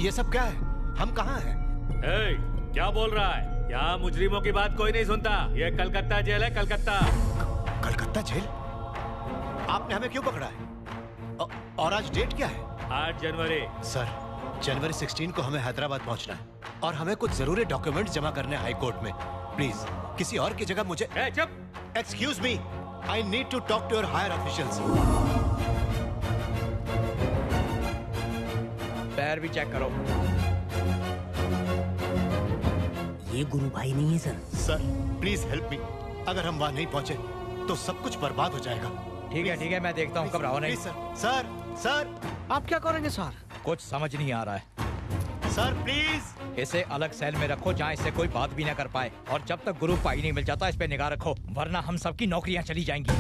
ये सब क्या है? हम कहाँ हैं? क्या बोल रहा है? यहाँ मुजरिमों की बात कोई नहीं सुनता। ये कलकत्ता जेल है, कलकत्ता। कलकत्ता जेल? आपने हमें क्यों पकड़ा है? और आज डेट क्या है? 8 जनवरी। सर, जनवरी 16 को हमें हैदराबाद पहुंचना है और हमें कुछ जरूरी डॉक्यूमेंट्स जमा करने हाई कोर्ट में। प्लीज किसी और की जगह मुझे। चुप। Excuse me, I need to talk to your higher officials. पैर भी चेक करो। ये गुरु भाई नहीं है sir. Sir please help me. अगर हम वहाँ नहीं पहुंचे तो सब कुछ बर्बाद हो जाएगा। ठीक है मैं देखता हूँ, घबराओ नहीं। सर सर सर आप क्या करेंगे सर? कुछ समझ नहीं आ रहा है। सर प्लीज इसे अलग सेल में रखो जहाँ इससे कोई बात भी ना कर पाए, और जब तक गुरु भाई नहीं मिल जाता इस पे निगाह रखो, वरना हम सबकी नौकरियाँ चली जाएंगी।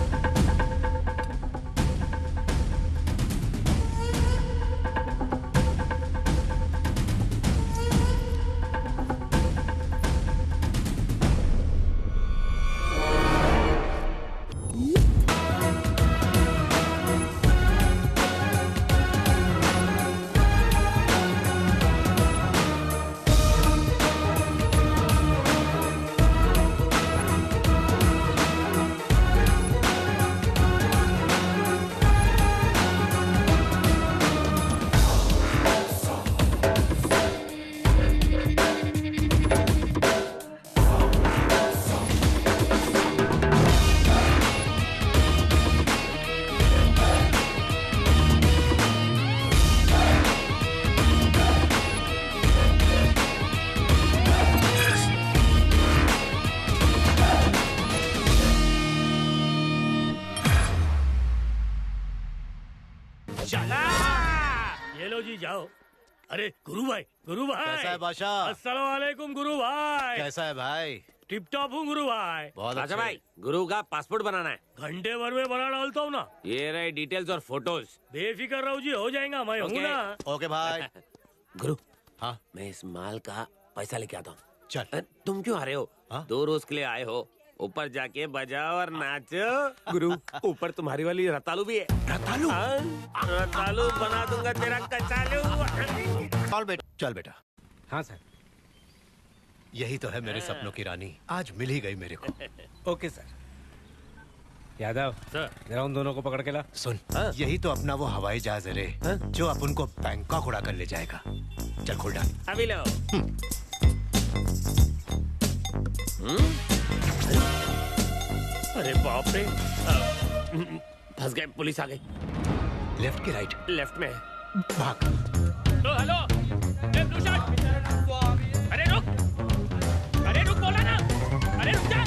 ये लो जी, जाओ। अरे गुरु भाई कैसा है बादशाह? अस्सलाम वालेकुम गुरु भाई। कैसा है भाई? टिप टॉप हूँ गुरु भाई। बहुत अच्छा भाई, गुरु का पासपोर्ट बनाना है। घंटे भर में बना डालता हूँ ना। ये रहे डिटेल्स और फोटोज। बेफिक्र रहो जी, हो जाएगा। मैं हूँ ना। ओके भाई। गुरु, हाँ मैं इस माल का पैसा लेके आता हूँ। चल। तुम क्यों आ रहे हो? हाँ? 2 रोज के लिए आए हो। ऊपर जाके बजाओ और नाचो। गुरु, ऊपर तुम्हारी वाली रतालू भी है। रतालू? रतालू बना दूंगा तेरा कचालू। चल बेटा। हाँ सर। यही तो है मेरे सपनों की रानी, आज मिल ही गई मेरे को। Okay sir. यादव सर। जरा उन दोनों को पकड़ के ला। सुन, यही तो अपना वो हवाई जहाज है रे, जो अपन को बैंकॉक उड़ा कर ले जाएगा। चल खोल डाल। अभी लो। अरे बाप रे, फंस गए, पुलिस आ गई। लेफ्ट की राइट? लेफ्ट में। भाग। हेलो। अरे रुक बोला ना। अरे रुक जा।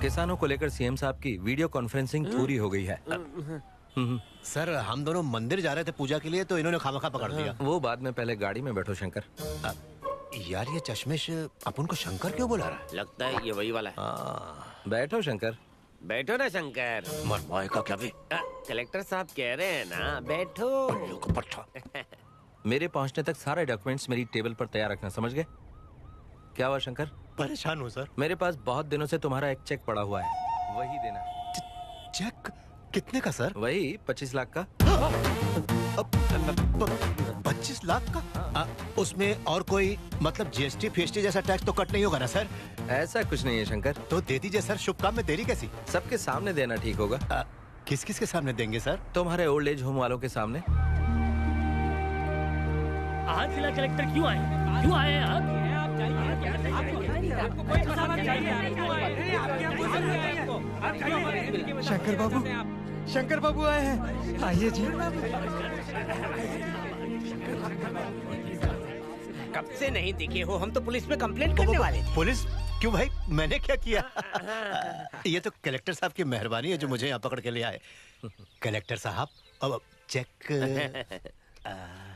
किसानों को लेकर सीएम साहब की वीडियो कॉन्फ्रेंसिंग पूरी हो गई है। सर हम दोनों मंदिर जा रहे थे पूजा के लिए, तो इन्होंने खामखा पकड़ दिया। वो बाद में, पहले गाड़ी में बैठो शंकर। यार ये चश्मेश अपन को शंकर क्यों बुला रहा है? लगता है ये वही वाला है। बैठो शंकर। बैठो ना शंकर। मरवाए का क्या भी? कलेक्टर साहब कह रहे हैं ना, बैठो। पल्लू का पट्टा। मेरे पहुंचने तक सारे डॉक्यूमेंट्स मेरी टेबल पर तैयार रखना, समझ गए? क्या हुआ शंकर? परेशान हूँ सर। मेरे पास बहुत दिनों से तुम्हारा एक चेक पड़ा हुआ है, वही देना। चेक? कितने का सर? वही 25 लाख का। 25 लाख का? उसमें और कोई मतलब जीएसटी फीएसटी जैसा टैक्स तो कट नहीं होगा ना सर? ऐसा कुछ नहीं है शंकर। तो दे दीजिए सर, शुभ काम में देरी कैसी? सबके सामने देना ठीक होगा। किस किस के सामने देंगे सर? तुम्हारे ओल्ड एज होम वालों के सामने। आज जिला कलेक्टर क्यों आए हैं आप? शंकर बाबू आए हैं। आइए जी। कब से नहीं दिखे हो? हम तो पुलिस में कंप्लेंट करने वाले थे। पुलिस? क्यों भाई, मैंने क्या किया? ये तो कलेक्टर साहब की मेहरबानी है जो मुझे यहाँ पकड़ के ले आए। कलेक्टर साहब, अब चेक।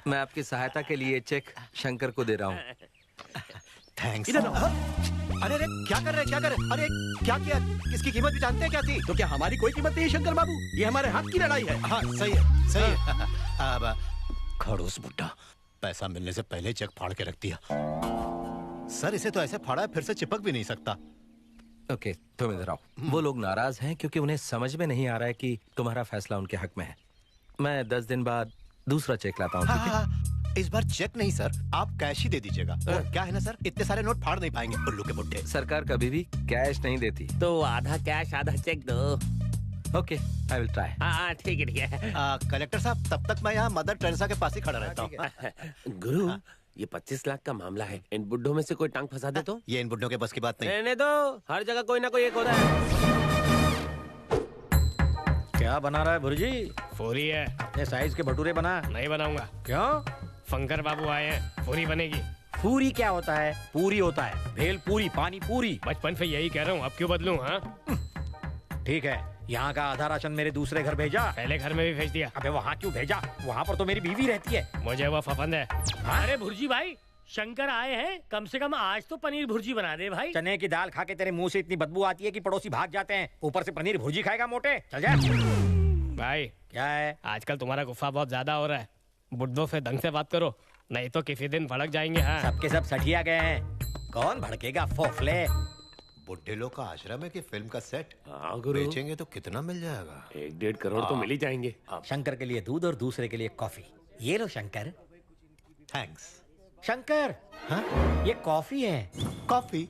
मैं आपकी सहायता के लिए चेक शंकर को दे रहा हूँ। थैंक्स। अरे अरे क्या कर रहे हैं, क्या कर रहे हैं? अरे क्या किया? इसकी कीमत भी जानते हैं क्या थी? तो क्या हमारी कोई कीमत नहीं है शंकर बाबू? ये हमारे हक की लड़ाई है। हाँ सही है, सही है। अब खड़ूस बुड्ढा, पैसा मिलने से पहले चेक फाड़ के रख दिया। सर इसे तो ऐसे फाड़ा है फिर से चिपक भी नहीं सकता। ओके, तुम इधर आओ। वो लोग नाराज हैं क्योंकि उन्हें समझ में नहीं आ रहा है कि तुम्हारा फैसला उनके हक में है। मैं 10 दिन बाद दूसरा चेक लाता हूँ, ठीक है? इस बार चेक नहीं सर, आप कैश ही दे दीजिएगा। और क्या है ना सर, इतने सारे नोट फाड़ नहीं पाएंगे उल्लू के बुड्ढे। सरकार कभी भी कैश नहीं देती। तो आधा कैश आधा चेक दो। Okay, I will try. हाँ ठीक है ठीक है। कलेक्टर साहब, तब तक मैं यहाँ मदर टेरेसा के पास ही खड़ा रहता हूँ। गुरु, ये 25 लाख का मामला है, इन बुड्ढों में से कोई टांग फंसा दे तो? ये इन बुड्ढों के बस की बात नहीं। रहने दो, हर जगह कोई ना कोई एक होता है। क्या बना रहा है भुर्जी? पूरी है। अपने साइज के भटूरे बना। नहीं बनाऊंगा। क्यों? फंकर बाबू आए हैं, पूरी बनेगी। पूरी क्या होता है? पूरी होता है, भेल पूरी, पानी पूरी। बचपन से यही कह रहा हूँ, अब क्यों बदलूं? हाँ, ठीक है, यहाँ का आधा राशन मेरे दूसरे घर भेजा। पहले घर में भी भेज दिया। अबे वहाँ क्यों भेजा? वहाँ पर तो मेरी बीवी रहती है। मुझे वो फफंद है। अरे भुर्जी भाई, शंकर आए हैं, कम से कम आज तो पनीर भुर्जी बना दे भाई। चने की दाल खा के तेरे मुंह से इतनी बदबू आती है कि पड़ोसी भाग जाते हैं, ऊपर से पनीर भुर्जी खाएगा मोटे। चल जा। भाई क्या है? आजकल तुम्हारा गुस्सा बहुत ज्यादा हो रहा है। बुड्ढों से ढंग से बात करो, नहीं तो किसी दिन भड़क जाएंगे। हाँ, सबके सब सठिया गए हैं, कौन भड़केगा फोफले। बुड्ढे लोग का आश्रम है कि फिल्म का सेट? हाँ गुरु, बेचेंगे तो कितना मिल जाएगा? 1-1.5 करोड़ तो मिल ही जाएंगे। शंकर के लिए दूध और दूसरे के लिए कॉफी। ये लो शंकर। थैंक्स। शंकर, हाँ? ये कॉफी है। कॉफी?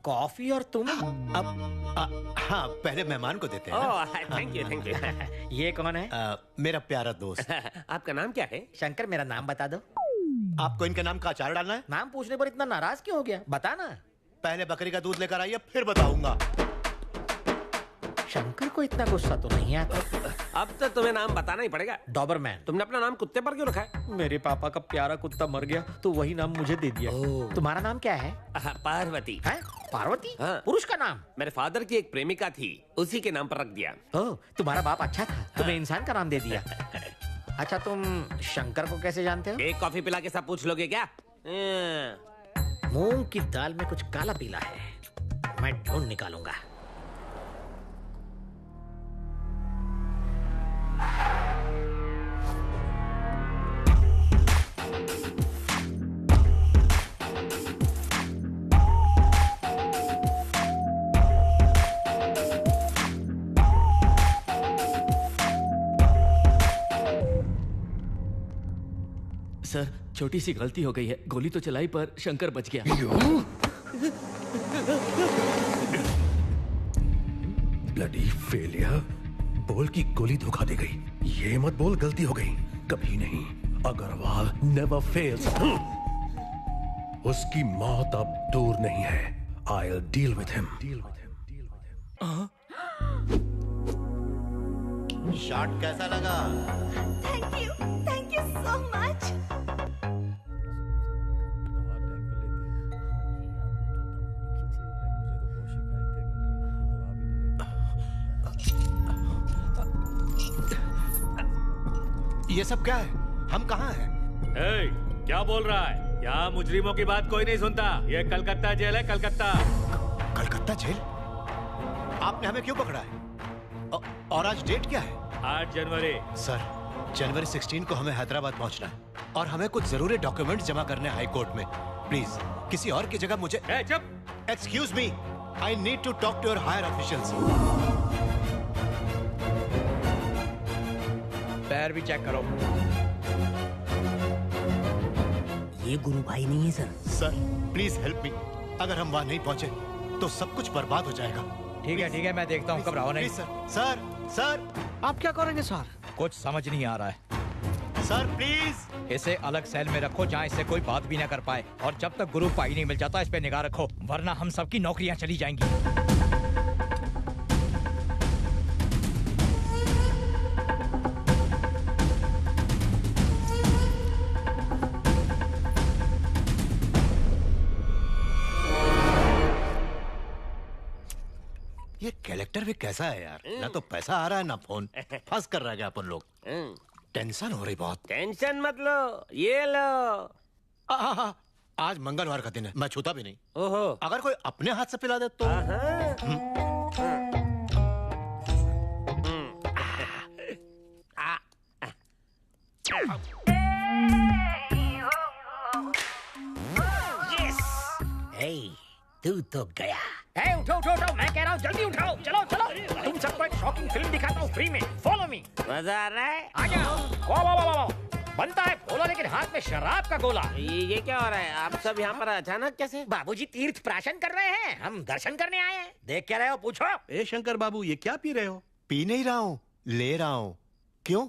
कॉफी और तुम? हाँ, पहले मेहमान को देते हैं ना। ओह, थैंक यू थैंक यू। ये कौन है? मेरा प्यारा दोस्त। आपका नाम क्या है? शंकर, मेरा नाम बता दो। आपको इनके नाम का अचार डालना है? नाम पूछने पर इतना नाराज क्यों हो गया? बता ना। पहले बकरी का दूध लेकर आइए, फिर बताऊंगा। शंकर को इतना गुस्सा तो नहीं आता। अब तो तुम्हें नाम बताना ही पड़ेगा। डॉबरमैन। तुमने अपना नाम कुत्ते पर क्यों रखा है? मेरे पापा का प्यारा कुत्ता मर गया तो वही नाम मुझे दे दिया। तुम्हारा नाम क्या है? पार्वती। है? पार्वती? हाँ। पुरुष का नाम? मेरे फादर की एक प्रेमिका थी, उसी के नाम पर रख दिया। ओह, तुम्हारा बाप अच्छा था, तुम्हें इंसान का नाम दे दिया। अच्छा, तुम शंकर को कैसे जानते हो? एक कॉफी पिला के सब पूछ लोगे क्या? मूंग की दाल में कुछ काला पीला है, मैं ढूंढ निकालूंगा। सर, छोटी सी गलती हो गई है, गोली तो चलाई पर शंकर बच गया। Bloody failure. बोल की गोली धोखा दे गई। ये मत बोल गलती हो गई, कभी नहीं। Agarwal never fails. उसकी मौत अब दूर नहीं है। I'll deal with him. Shot कैसा लगा? Thank you so much. ये सब क्या है? हम कहाँ हैं? ए, क्या बोल रहा है? यहाँ मुजरिमों की बात कोई नहीं सुनता। ये कलकत्ता जेल है, कलकत्ता। कलकत्ता जेल? आपने हमें क्यों पकड़ा है? और आज डेट क्या है? 8 जनवरी। सर, जनवरी 16 को हमें हैदराबाद पहुंचना है और हमें कुछ जरूरी डॉक्यूमेंट्स जमा करने हैं हाई कोर्ट में। प्लीज किसी और की जगह मुझे। चुप। Excuse me, I need to talk to your higher officials. पैर भी चेक करो। ये गुरु भाई नहीं है sir. Sir please help me. अगर हम वहाँ नहीं पहुंचे तो सब कुछ बर्बाद हो जाएगा। ठीक है, मैं देखता हूँ, घबराओ नहीं। सर, सर आप क्या करेंगे सर? कुछ समझ नहीं आ रहा है। सर प्लीज इसे अलग सेल में रखो जहाँ इससे कोई बात भी ना कर पाए, और जब तक गुरु भाई नहीं मिल जाता इस पे निगाह रखो, वरना हम सबकी नौकरियां चली जाएंगी। ये कलेक्टर भी कैसा है यार? ना तो पैसा आ रहा है ना फोन। फंस कर रह गए अपन लोग। टेंशन हो रही बहुत। टेंशन मत लो, ये लो। आज मंगलवार का दिन है, मैं छूता भी नहीं। ओहो, अगर कोई अपने हाथ से पिला दे तो। तू तो गया। उठो उठो उठो, मैं कह रहा हूँ जल्दी उठाओ। चलो चलो, तुम सबको एक शॉकिंग फिल्म दिखाता हूँ फ्री में। Follow me. मजा आ रहा है? आ जाओ। वाह वाह वाह वाह, बनता है बोलो लेकिन हाथ में शराब का गोला। ये क्या हो रहा है? आप सब यहाँ पर अचानक कैसे? बाबूजी तीर्थ प्राशन कर रहे हैं, हम दर्शन करने आए हैं। देख क्या रहे हो, पूछो। ए शंकर बाबू, ये क्या पी रहे हो? पी नहीं रहा हूँ, ले रहा हूँ। क्यों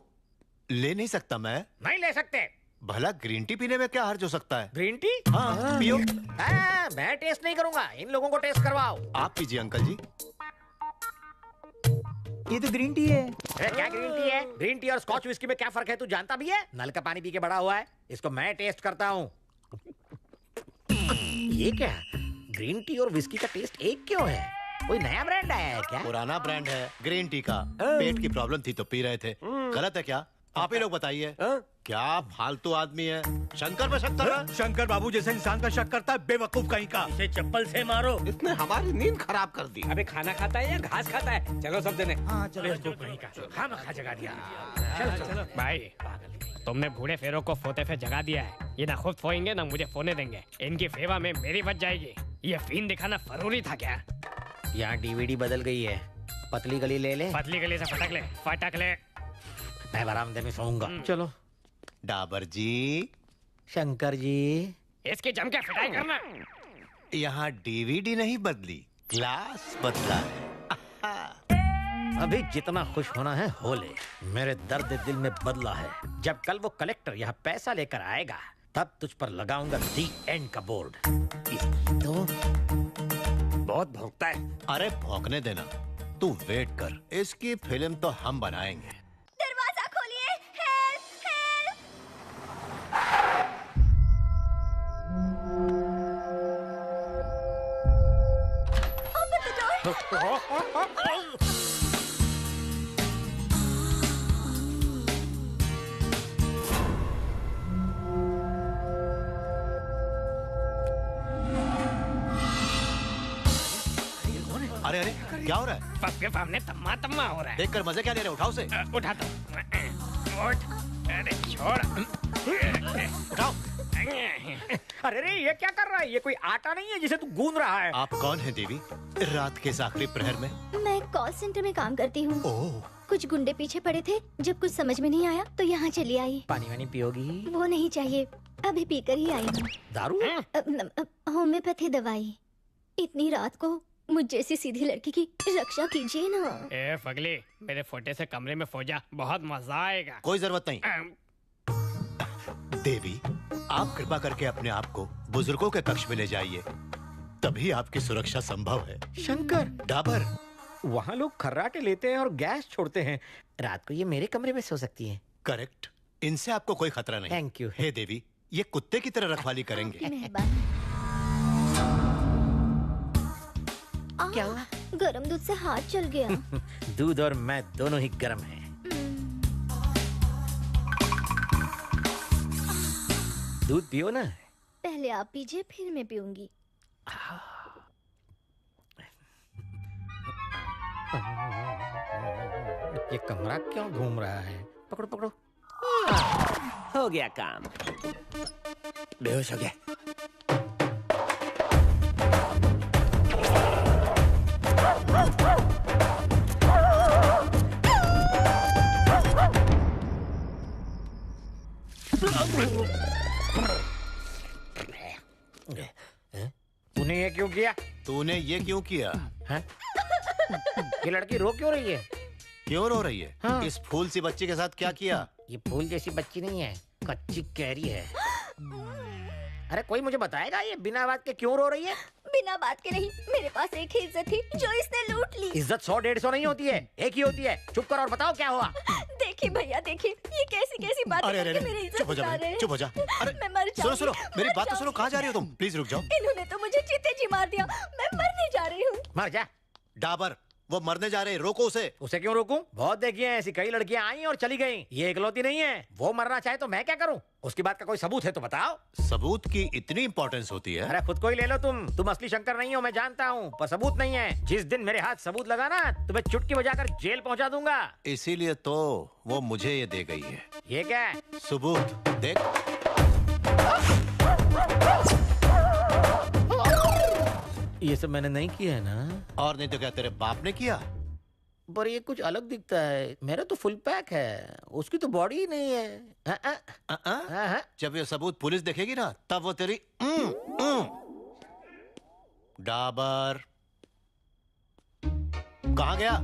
ले नहीं सकता मैं? नहीं ले सकते। भला ग्रीन टी पीने में क्या हर्ज हो सकता है? Green tea? हाँ पियो। मैं टेस्ट नहीं करूंगा, इन लोगों को टेस्ट करवाओ। आप पीजिए अंकल जी। ये तो ग्रीन टी है। अरे क्या ग्रीन टी है? ग्रीन टी और स्कॉच विस्की में क्या फर्क है, तू जानता भी है? नल का पानी पी के बड़ा हुआ है, इसको मैं टेस्ट करता हूँ। ये क्या, ग्रीन टी और विस्की का टेस्ट एक क्यों है? कोई नया ब्रांड आया है क्या? पुराना ब्रांड है ग्रीन टी का। पेट की प्रॉब्लम थी तो पी रहे थे। गलत है क्या? आप ही लोग बताइए। क्या फालतू आदमी है। शंकर पे शक कर रहा है? शंकर बाबू जैसे इंसान का शक करता है, बेवकूफ कहीं का। इसे चप्पल से मारो। इसने हमारी नींद खराब कर दी। अबे खाना खाता है या घास खाता है? चलो सब देने। हाँ खा जगा दिया। चलो भाई, तुमने बूढ़े फेरों को फोते पे जगा दिया है। ये ना खुद फोएंगे ना मुझे फोने देंगे। इनकी सेवा में मेरी बच जाएगी। ये फिल्म दिखाना जरूरी था क्या? यहाँ डीवीडी बदल गई है, पतली गली ले ले। पतली गली से फटक ले। मैं बरामदे में सोऊंगा। चलो। डाबर जी। शंकर जी। इसकी जम के फिटाई करना। यहाँ डीवीडी नहीं बदली, ग्लास बदला है। अभी जितना खुश होना है हो ले, मेरे दर्द दिल में बदला है। जब कल वो कलेक्टर यहाँ पैसा लेकर आएगा, तब तुझ पर लगाऊंगा दी एंड का बोर्ड। तो बहुत भौंकता है। अरे भौंकने देना, तू वेट कर, इसकी फिल्म तो हम बनाएंगे। दरवाजा खोलिए, help help. Open the door. अरे अरे क्या हो रहा है? पग के सामने तम्मा तम्मा हो रहा है। देखकर मजे क्या ले रहे हो? उठाओ से। उठा दो। उठ। अरे छोड़। उठाओ। अरे रे, ये क्या कर रहा है? ये कोई आटा नहीं है जिसे तू गूंद रहा है। आप कौन हैं देवी? रात के इस आखिरी प्रहर में। मैं कॉल सेंटर में काम करती हूँ। ओह, कुछ गुंडे पीछे पड़े थे, जब कुछ समझ में नहीं आया तो यहाँ चली आई। पानी वानी पियोगी? वो नहीं चाहिए, अभी पीकर ही आई हूँ। दारू? होम्योपैथी दवाई। इतनी रात को मुझ जैसी सीधी लड़की की रक्षा कीजिए ना। ए फगली, मेरे फोटे से कमरे में फोजा, बहुत मजा आएगा। कोई जरूरत नहीं। देवी, आप कृपा करके अपने आप को बुजुर्गों के कक्ष में ले जाइए, तभी आपकी सुरक्षा संभव है। शंकर। डाबर। वहाँ लोग खर्राटे लेते हैं और गैस छोड़ते हैं, रात को ये मेरे कमरे में सो सकती है। करेक्ट, इनसे आपको कोई खतरा नहीं। Thank you. हे देवी, ये कुत्ते की तरह रखवाली करेंगे। मेहरबानी। क्या हुआ? गरम दूध से हाथ चल गया। दूध और मैं दोनों ही गर्म हैं। दूध पियो ना। पहले आप पीजिए, फिर मैं पीऊंगी। ये कमरा क्यों घूम रहा है? पकड़ो पकड़ो। हो गया काम। बेहोश हो गया। तूने ये क्यों किया? तूने ये क्यों किया? है? ये लड़की रो क्यों रही है? क्यों रो रही है? हाँ। इस फूल सी बच्ची के साथ क्या किया? ये फूल जैसी बच्ची नहीं है, कच्ची कैरी है। अरे कोई मुझे बताएगा ये बिना बात के क्यों रो रही है? बिना बात के नहीं, मेरे पास एक ही इज्जत थी जो इसने लूट ली। इज्जत 100-150 नहीं होती है, एक ही होती है। चुप कर और बताओ क्या हुआ। देखिए भैया, देखिए ये कैसी कैसी बातें अरे अरे करके मेरी अरे, इज्जत चुप हो जा उतार रहे भाई, हैं। चुप हो जा। अरे मैं मर सुनो जाऊंगी, सुनो, मेरी मर बात तो सुनो। जाऊंगी। कहाँ जा रही हो तुम? प्लीज रुक जाओ। इन्होंने तो मुझे जीते जी मार दिया, मैं मरने जा रही हूँ। मर जा। डाबर, वो मरने जा रहे, रोको उसे। उसे क्यों रोकूं? बहुत देखी है ऐसी, कई लड़कियां आई और चली गईं। ये इकलौती नहीं है। वो मरना चाहे तो मैं क्या करूं? उसकी बात का कोई सबूत है तो बताओ। सबूत की इतनी इंपॉर्टेंस होती है? अरे खुद को ही ले लो तुम असली शंकर नहीं हो, मैं जानता हूँ, पर सबूत नहीं है। जिस दिन मेरे हाथ सबूत लगा ना, तुम्हें चुटकी बजाकर जेल पहुंचा दूंगा। इसीलिए तो वो मुझे ये दे गई है। ये क्या है? सबूत देख। ये सब मैंने नहीं किया है ना? और नहीं तो क्या तेरे बाप ने किया? पर ये कुछ अलग दिखता है। मेरा तो फुल पैक है, उसकी तो बॉडी ही नहीं है। जब ये सबूत पुलिस देखेगी ना तब वो तेरी डाबर कहाँ गया?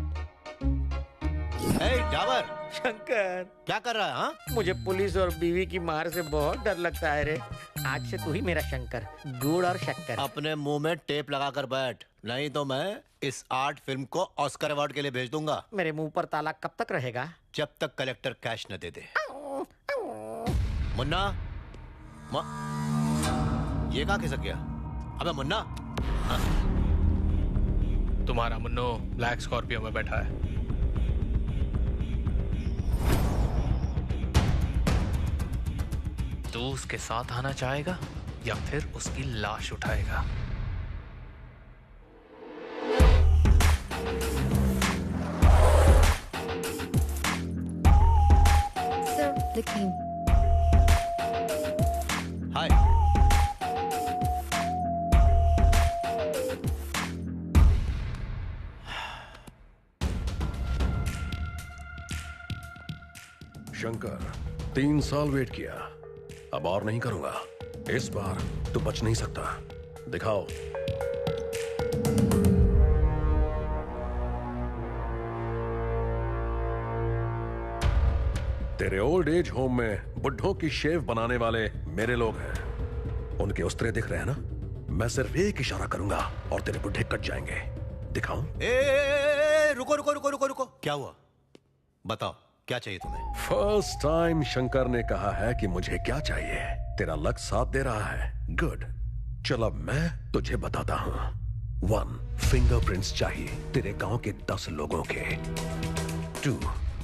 ए, डाबर शंकर क्या कर रहा है? हाँ? मुझे पुलिस और बीवी की मार से बहुत डर लगता है रे। आज से तू ही मेरा शंकर, गुड़ और शक्कर। अपने मुंह में टेप लगा कर बैठ, नहीं तो मैं इस आर्ट फिल्म को ऑस्कर अवार्ड के लिए भेज दूंगा। मेरे मुंह पर ताला कब तक रहेगा? जब तक कलेक्टर कैश न दे दे। मुन्ना ये कहाँ खिसक गया? अबे मुन्ना। तुम्हारा मुन्नो ब्लैक स्कॉर्पियो में बैठा है। तू उसके साथ आना चाहेगा या फिर उसकी लाश उठाएगा? सर लिखें। हाय। शंकर, 3 साल वेट किया, अब और नहीं करूंगा। इस बार तू बच नहीं सकता। दिखाओ। तेरे ओल्ड एज होम में बुढ़ों की शेव बनाने वाले मेरे लोग हैं। उनके उस्तरे दिख रहे हैं ना? मैं सिर्फ एक इशारा करूंगा और तेरे बुढ़े कट जाएंगे। दिखाऊं? रुको रुको रुको रुको रुको, क्या हुआ? बताओ क्या चाहिए तुम्हें? फर्स्ट टाइम शंकर ने कहा है कि मुझे क्या चाहिए। तेरा लक साथ दे रहा है। गुड, चल अब मैं तुझे बताता हूं। 1 फिंगरप्रिंट्स चाहिए तेरे गांव के 10 लोगों के। 2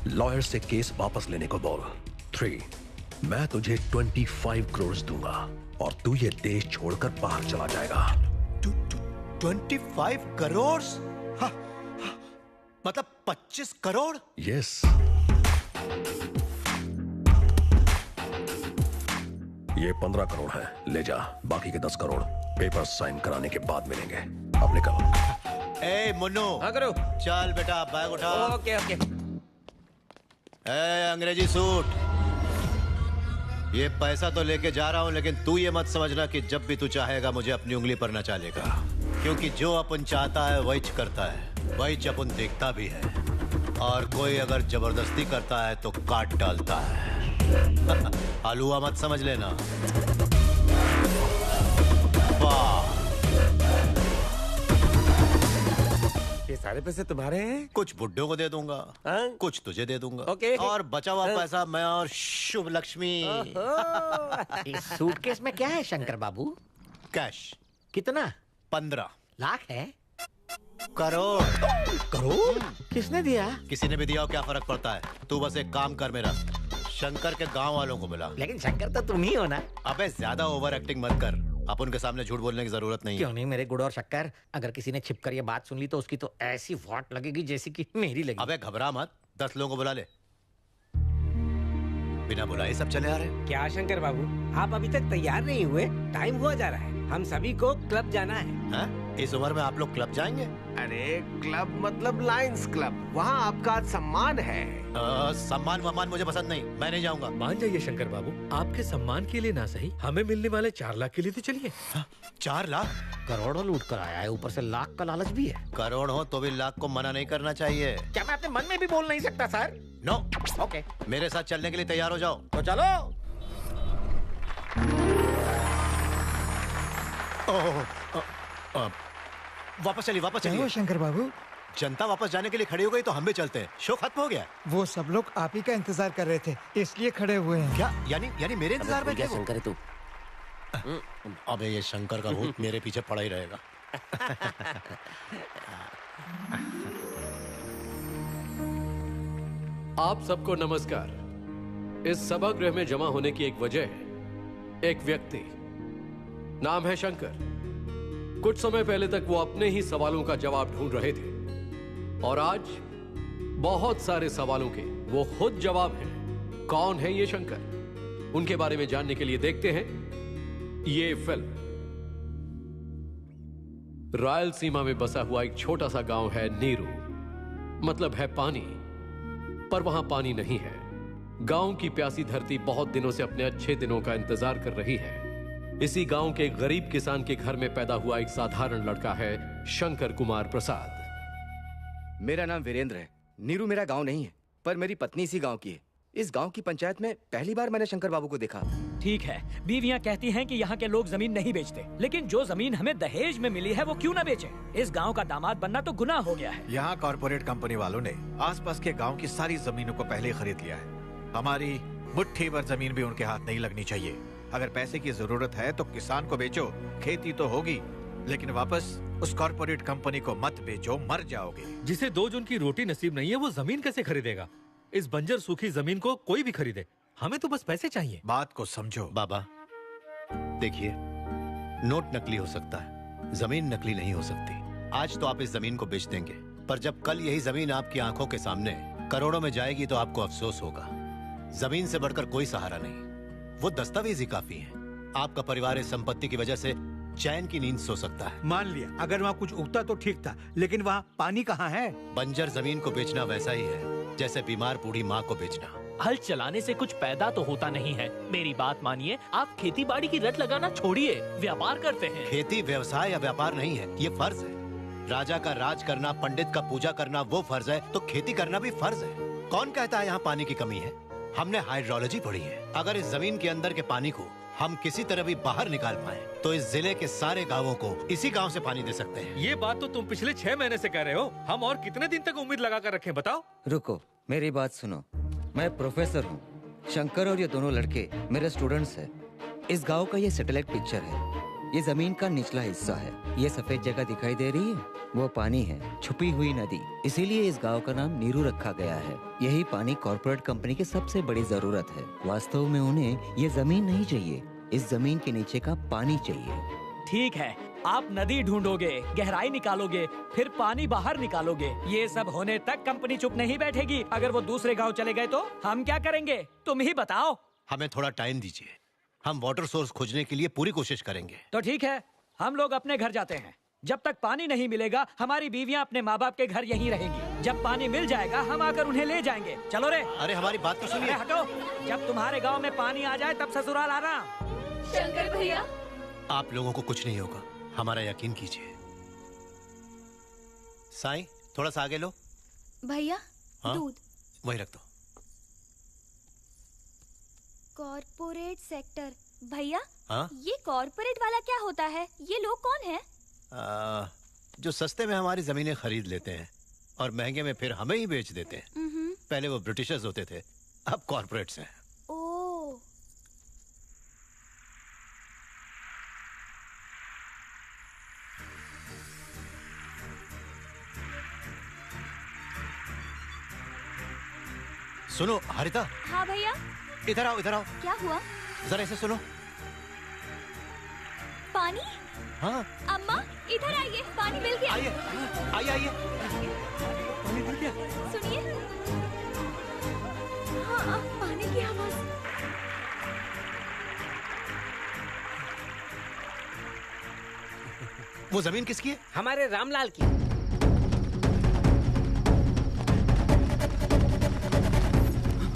लॉयर से केस वापस लेने को बोल। 3 मैं तुझे 25 करोड़ दूंगा और तू ये देश छोड़कर बाहर चला जाएगा। 25 करोड़? मतलब 25 करोड़? यस। ये 15 करोड़ है, ले जा। बाकी के 10 करोड़ पेपर साइन कराने के बाद मिलेंगे। अब निकल। ए मुन्नू। हाँ करो। चल बेटा बैग उठा। Okay okay. ए अंग्रेजी सूट, ये पैसा तो लेके जा रहा हूं, लेकिन तू ये मत समझना कि जब भी तू चाहेगा मुझे अपनी उंगली पर नचा लेगा। क्योंकि जो अपन चाहता है वही करता है, वही अपन देखता भी है। और कोई अगर जबरदस्ती करता है तो काट डालता है। हलुआ मत समझ लेना। वाह, ये सारे पैसे तुम्हारे हैं? कुछ बुड्ढों को दे दूंगा, कुछ तुझे दे दूंगा। ओके। और बचा हुआ पैसा मैं और शुभ लक्ष्मी। इस सूटकेस में क्या है शंकर बाबू? कैश। कितना? 15 लाख है? करोड़। करोड़? किसने दिया? किसी ने भी दिया हो क्या फर्क पड़ता है? तू बस एक काम कर मेरा, शंकर के गांव वालों को बुला। लेकिन शंकर तो तुम ही हो ना? अबे ज्यादा ओवर एक्टिंग मत कर, अपन के सामने झूठ बोलने की जरूरत नहीं है। क्यों नहीं मेरे गुड़ और शक्कर? अगर किसी ने छिपकर ये बात सुन ली तो उसकी तो ऐसी वाट लगेगी जैसी कि मेरी लगी। अबे घबरा मत, 10 लोगों को बुला ले। बिना बुलाए सब चले आ रहे। क्या शंकर बाबू, आप अभी तक तैयार नहीं हुए? टाइम हुआ जा रहा है, हम सभी को क्लब जाना है। हाँ? इस उम्र में आप लोग क्लब जाएंगे? अरे क्लब मतलब लायंस क्लब, वहाँ आपका सम्मान है। सम्मान वम्मान मुझे पसंद नहीं, मैं नहीं जाऊंगा। मान जाइए शंकर बाबू, आपके सम्मान के लिए ना सही, हमें मिलने वाले 4 लाख के लिए तो चलिए। 4 लाख? करोड़ों लूट कर आया है, ऊपर से लाख का लालच भी है। करोड़ हो तो भी लाख को मना नहीं करना चाहिए। क्या मैं अपने मन में भी बोल नहीं सकता सर? नो। ओके, मेरे साथ चलने के लिए तैयार हो जाओ। तो चलो। वापस चलिए, वापस चलिए। शंकर बाबू, जनता वापस जाने के लिए खड़ी हो गई तो हम भी चलते हैं। शो खत्म हो गया। वो सब लोग आप ही का इंतजार कर रहे थे, इसलिए खड़े हुए हैं। क्या? यानी मेरे इंतजार में? क्या शंकर है तू? अबे ये शंकर का भूत मेरे पीछे पड़ा ही रहेगा। आप सबको नमस्कार। इस सभागृह में जमा होने की एक वजह है, एक व्यक्ति, नाम है शंकर। कुछ समय पहले तक वो अपने ही सवालों का जवाब ढूंढ रहे थे और आज बहुत सारे सवालों के वो खुद जवाब हैं। कौन है ये शंकर? उनके बारे में जानने के लिए देखते हैं ये फिल्म। रायलसीमा में बसा हुआ एक छोटा सा गांव है नीरू। मतलब है पानी, पर वहां पानी नहीं है। गांव की प्यासी धरती बहुत दिनों से अपने अच्छे दिनों का इंतजार कर रही है। इसी गांव के एक गरीब किसान के घर में पैदा हुआ एक साधारण लड़का है शंकर कुमार प्रसाद। मेरा नाम वीरेंद्र है। नीरू मेरा गांव नहीं है, पर मेरी पत्नी इसी गांव की है। इस गांव की पंचायत में पहली बार मैंने शंकर बाबू को देखा। ठीक है, बीवियां कहती हैं कि यहाँ के लोग जमीन नहीं बेचते, लेकिन जो जमीन हमें दहेज में मिली है वो क्यों ना बेचे? इस गांव का दामाद बनना तो गुनाह हो गया है। यहाँ कॉर्पोरेट कंपनी वालों ने आसपास के गांव की सारी जमीनों को पहले ही खरीद लिया है। हमारी मुट्ठी भर जमीन भी उनके हाथ नहीं लगनी चाहिए। अगर पैसे की जरूरत है तो किसान को बेचो, खेती तो होगी, लेकिन वापस उस कॉर्पोरेट कंपनी को मत बेचो, मर जाओगे। जिसे 2 जून की रोटी नसीब नहीं है वो जमीन कैसे खरीदेगा? इस बंजर सूखी जमीन को कोई भी खरीदे, हमें तो बस पैसे चाहिए। बात को समझो। बाबा देखिए, नोट नकली हो सकता है, जमीन नकली नहीं हो सकती। आज तो आप इस जमीन को बेच देंगे, पर जब कल यही जमीन आपकी आंखों के सामने करोड़ों में जाएगी तो आपको अफसोस होगा। जमीन से बढ़कर कोई सहारा नहीं, वो दस्तावेज ही काफी है। आपका परिवार इस संपत्ति की वजह से चैन की नींद सो सकता है। मान लिया अगर वहाँ कुछ उगता तो ठीक था, लेकिन वहाँ पानी कहाँ है? बंजर जमीन को बेचना वैसा ही है जैसे बीमार बूढ़ी माँ को बेचना। हल चलाने से कुछ पैदा तो होता नहीं है। मेरी बात मानिए, आप खेती बाड़ी की रट लगाना छोड़िए, व्यापार करते हैं। खेती व्यवसाय या व्यापार नहीं है, ये फर्ज है। राजा का राज करना, पंडित का पूजा करना वो फर्ज है, तो खेती करना भी फर्ज है। कौन कहता है यहाँ पानी की कमी है? हमने हाइड्रोलॉजी पढ़ी है। अगर इस जमीन के अंदर के पानी को हम किसी तरह भी बाहर निकाल पाए तो इस जिले के सारे गांवों को इसी गांव से पानी दे सकते हैं। ये बात तो तुम पिछले 6 महीने से कह रहे हो। हम और कितने दिन तक उम्मीद लगा कर रखें, बताओ। रुको, मेरी बात सुनो। मैं प्रोफेसर हूँ। शंकर और ये दोनों लड़के मेरे स्टूडेंट्स हैं। इस गांव का ये सैटेलाइट पिक्चर है। ये जमीन का निचला हिस्सा है। ये सफेद जगह दिखाई दे रही है, वो पानी है, छुपी हुई नदी। इसीलिए इस गांव का नाम नीरू रखा गया है। यही पानी कॉर्पोरेट कंपनी की सबसे बड़ी जरूरत है। वास्तव में उन्हें ये जमीन नहीं चाहिए, इस जमीन के नीचे का पानी चाहिए। ठीक है, आप नदी ढूंढोगे, गहराई निकालोगे, फिर पानी बाहर निकालोगे। ये सब होने तक कंपनी चुप नहीं बैठेगी। अगर वो दूसरे गांव चले गए तो हम क्या करेंगे? तुम ही बताओ। हमें थोड़ा टाइम दीजिए, हम वाटर सोर्स खोजने के लिए पूरी कोशिश करेंगे। तो ठीक है, हम लोग अपने घर जाते हैं। जब तक पानी नहीं मिलेगा हमारी बीवियां अपने माँ बाप के घर यहीं रहेंगी। जब पानी मिल जाएगा हम आकर उन्हें ले जाएंगे। चलो रे। अरे हमारी बात तो सुनिए। हटो, जब तुम्हारे गांव में पानी आ जाए तब ससुराल आना। शंकर भैया, आप लोगों को कुछ नहीं होगा, हमारा यकीन कीजिए। साईं, थोड़ा सा आगे लो। भैया, हाँ? दूध वही रख दो। Corporate sector. भैया, हाँ? ये कॉर्पोरेट वाला क्या होता है? ये लोग कौन है? जो सस्ते में हमारी जमीनें खरीद लेते हैं और महंगे में फिर हमें ही बेच देते हैं। पहले वो ब्रिटिशर्स होते थे, अब कॉर्पोरेट्स हैं। ओह, सुनो हरिता। हाँ भैया। इधर आओ, इधर आओ। क्या हुआ? जरा इसे सुनो। पानी? हाँ। अम्मा, इधर आइए, पानी मिल गया। आइए, आइए, आइए। पानी मिल गया। सुनिए। हाँ, पानी की आवाज। वो जमीन किसकी है? हमारे रामलाल की।